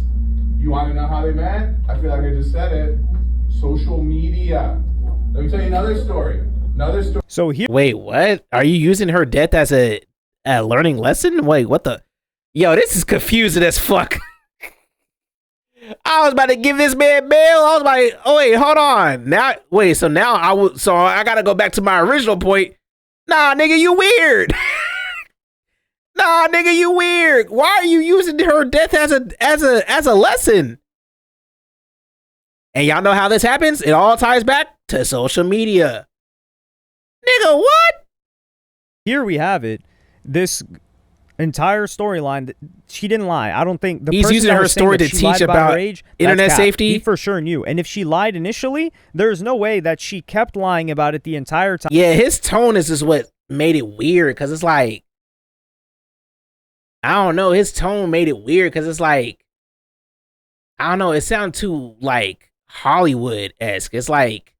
You want to know how they met? I feel like I just said it. Social media. Let me tell you another story. So here. Wait, what? Are you using her death as a learning lesson? Wait, what the? Yo, this is confusing as fuck. I was about to give this man bail. I was like, oh wait, hold on. So I gotta go back to my original point. Nah, nigga, you weird. Nah, nigga, you weird. Why are you using her death as a lesson? And y'all know how this happens? It all ties back to social media. Nigga, what? Here we have it. This entire storyline, she didn't lie. I don't think he's using her story to teach about her age, internet safety. He for sure knew. And if she lied initially, there's no way that she kept lying about it the entire time. Yeah, his tone is just what made it weird, because it's like, I don't know, his tone made it weird because it's like, I don't know, it sounded too like Hollywood-esque. It's like,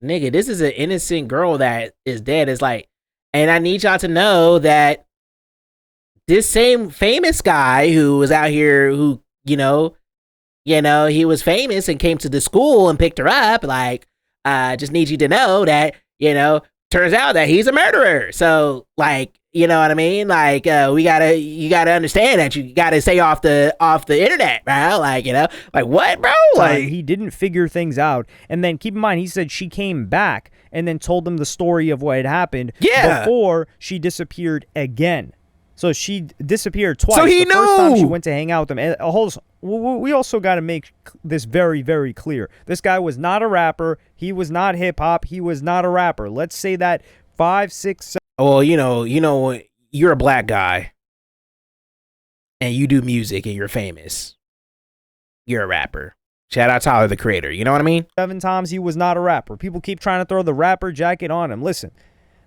nigga, this is an innocent girl that is dead. It's like, and I need y'all to know that this same famous guy who was out here, who, you know, he was famous and came to the school and picked her up. Like, just need you to know that, turns out that he's a murderer. So, like, you know what I mean? Like, you gotta understand that you gotta stay off the internet, bro. Like, like what, bro? Like, he didn't figure things out. And then keep in mind, he said she came back and then told them the story of what had happened before she disappeared again. So she disappeared twice. So he the first time she knew. went to hang out with him. And we also got to make this very, very clear. This guy was not a rapper. He was not hip hop. He was not a rapper. Let's say that 5, 6, 7. Well, you're a black guy and you do music and you're famous. You're a rapper. Shout out Tyler, the Creator. You know what I mean? 7 times he was not a rapper. People keep trying to throw the rapper jacket on him. Listen,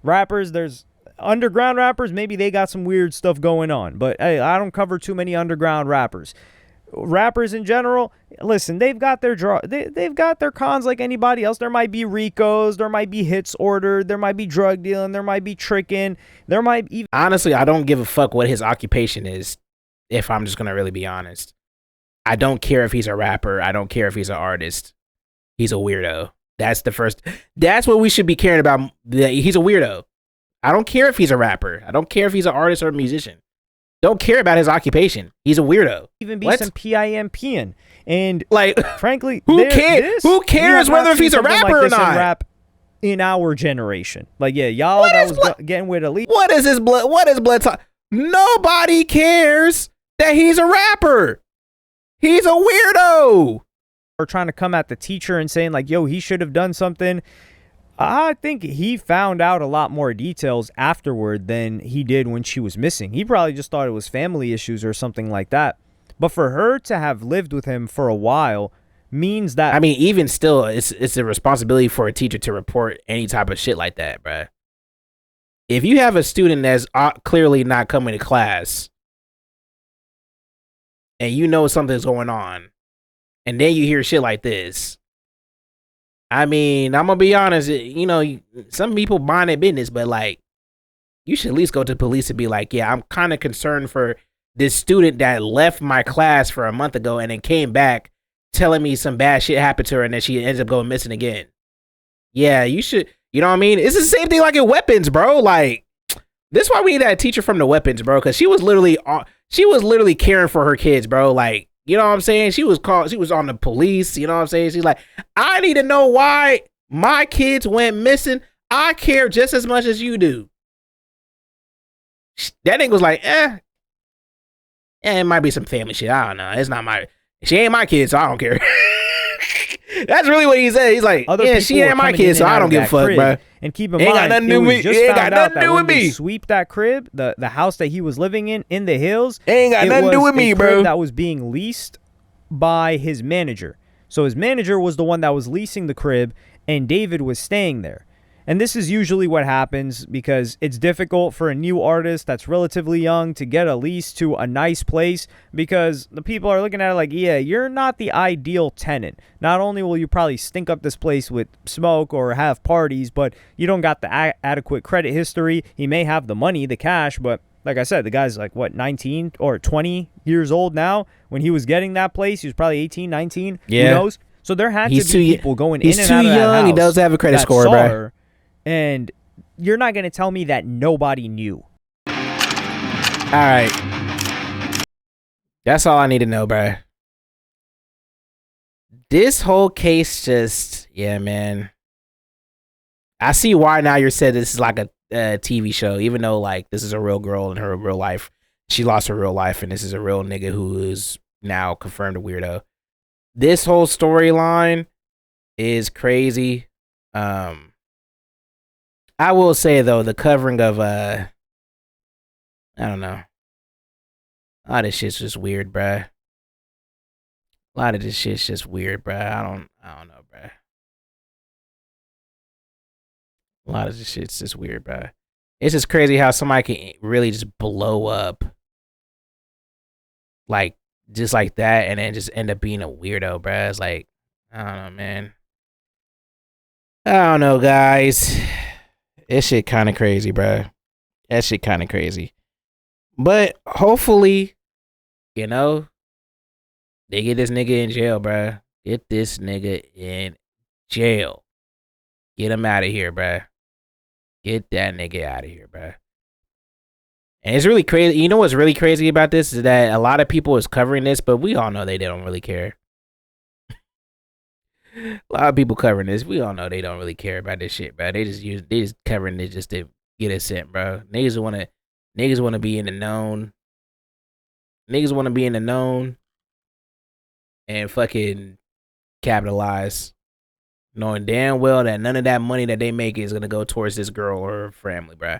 rappers, there's underground rappers, maybe they got some weird stuff going on, but hey, I don't cover too many underground rappers. Rappers in general, listen, they've got their they've got their cons like anybody else. There might be RICOs, there might be hits ordered, there might be drug dealing, there might be tricking, there might even... Honestly, I don't give a fuck what his occupation is, if I'm just gonna really be honest. I don't care if he's a rapper. I don't care if he's an artist. He's a weirdo. That's what we should be caring about. He's a weirdo. I don't care if he's a rapper. I don't care if he's an artist or a musician. Don't care about his occupation. He's a weirdo. Even be some PIMPing. And like, frankly, who cares? Who cares whether if he's a rapper or not? Rap in our generation. Like, yeah, y'all that was getting with elite. What is his blood? What is blood talk? Nobody cares that he's a rapper. He's a weirdo. Or trying to come at the teacher and saying like, yo, he should have done something. I think he found out a lot more details afterward than he did when she was missing. He probably just thought it was family issues or something like that. But for her to have lived with him for a while means that... I mean, even still, it's a responsibility for a teacher to report any type of shit like that, bruh. If you have a student that's clearly not coming to class and you know something's going on and then you hear shit like this... I mean, I'm gonna be honest, some people mind their business, but like, you should at least go to the police and be like, yeah, I'm kind of concerned for this student that left my class for a month ago and then came back telling me some bad shit happened to her and then she ends up going missing again. Yeah, you should, you know what I mean? It's the same thing like in weapons, bro. Like, this is why we need that teacher from the weapons, bro, because she was literally caring for her kids, bro. Like, you know what I'm saying? She was on the police, you know what I'm saying? She's like, I need to know why my kids went missing. I care just as much as you do. That nigga was like, it might be some family shit. I don't know. She ain't my kid, so I don't care. That's really what he said. He's like, she ain't my kid, so I don't give a fuck, bro. And keep in mind, ain't got nothing to do with me. Sweep that crib, the house that he was living in the hills. Ain't got nothing to do with me, bro. That was being leased by his manager. So his manager was the one that was leasing the crib, and David was staying there. And this is usually what happens because it's difficult for a new artist that's relatively young to get a lease to a nice place because the people are looking at it like, yeah, you're not the ideal tenant. Not only will you probably stink up this place with smoke or have parties, but you don't got the adequate credit history. He may have the money, the cash, but like I said, the guy's like, 19 or 20 years old now? When he was getting that place, he was probably 18, 19. Yeah. Who knows? So there had to be people going in and out of that house. He's too young. He does have a credit score, bro. And you're not going to tell me that nobody knew. All right. That's all I need to know, bro. This whole case just, yeah, man. I see why now you're saying this is like a TV show, even though like this is a real girl in her real life. She lost her real life, and this is a real nigga who is now confirmed a weirdo. This whole storyline is crazy. I will say though, the covering of I don't know. A lot of shit's just weird, bruh. A lot of this shit's just weird, bruh. I don't know, bruh. A lot of this shit's just weird, bruh. It's just crazy how somebody can really just blow up like just like that and then just end up being a weirdo, bruh. It's like, I don't know, man. I don't know, guys. This shit kind of crazy, bruh. That shit kind of crazy. But hopefully, you know, they get this nigga in jail, bruh. Get this nigga in jail. Get him out of here, bruh. Get that nigga out of here, bruh. And it's really crazy. You know what's really crazy about this is that a lot of people is covering this, but we all know they don't really care. A lot of people covering this, we all know they don't really care about this shit, bro. They just covering it just to get it sent, bro. Niggas wanna be in the known. Niggas wanna be in the known and fucking capitalize, knowing damn well that none of that money that they make is gonna go towards this girl or her family, bro.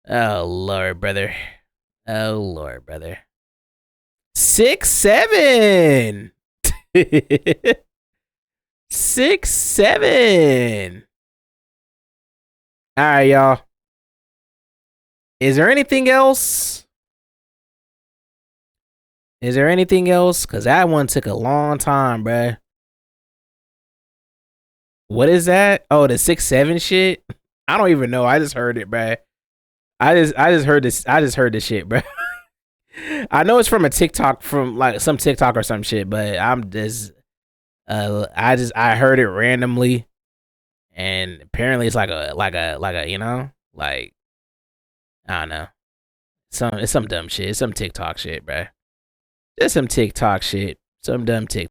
Oh Lord, brother. Oh Lord, brother. 6'7". 6'7". All right, y'all. Is there anything else? Is there anything else? Cause that one took a long time, bruh. What is that? Oh, the 6'7" shit. I don't even know. I just heard it, bruh. I just heard this. I just heard this shit, bruh. I know it's from a TikTok, from like some TikTok or some shit, but I'm just. I heard it randomly, and apparently it's like a you know, like I don't know, it's some dumb shit. It's some TikTok shit, bruh. Just some TikTok shit. Some dumb TikTok.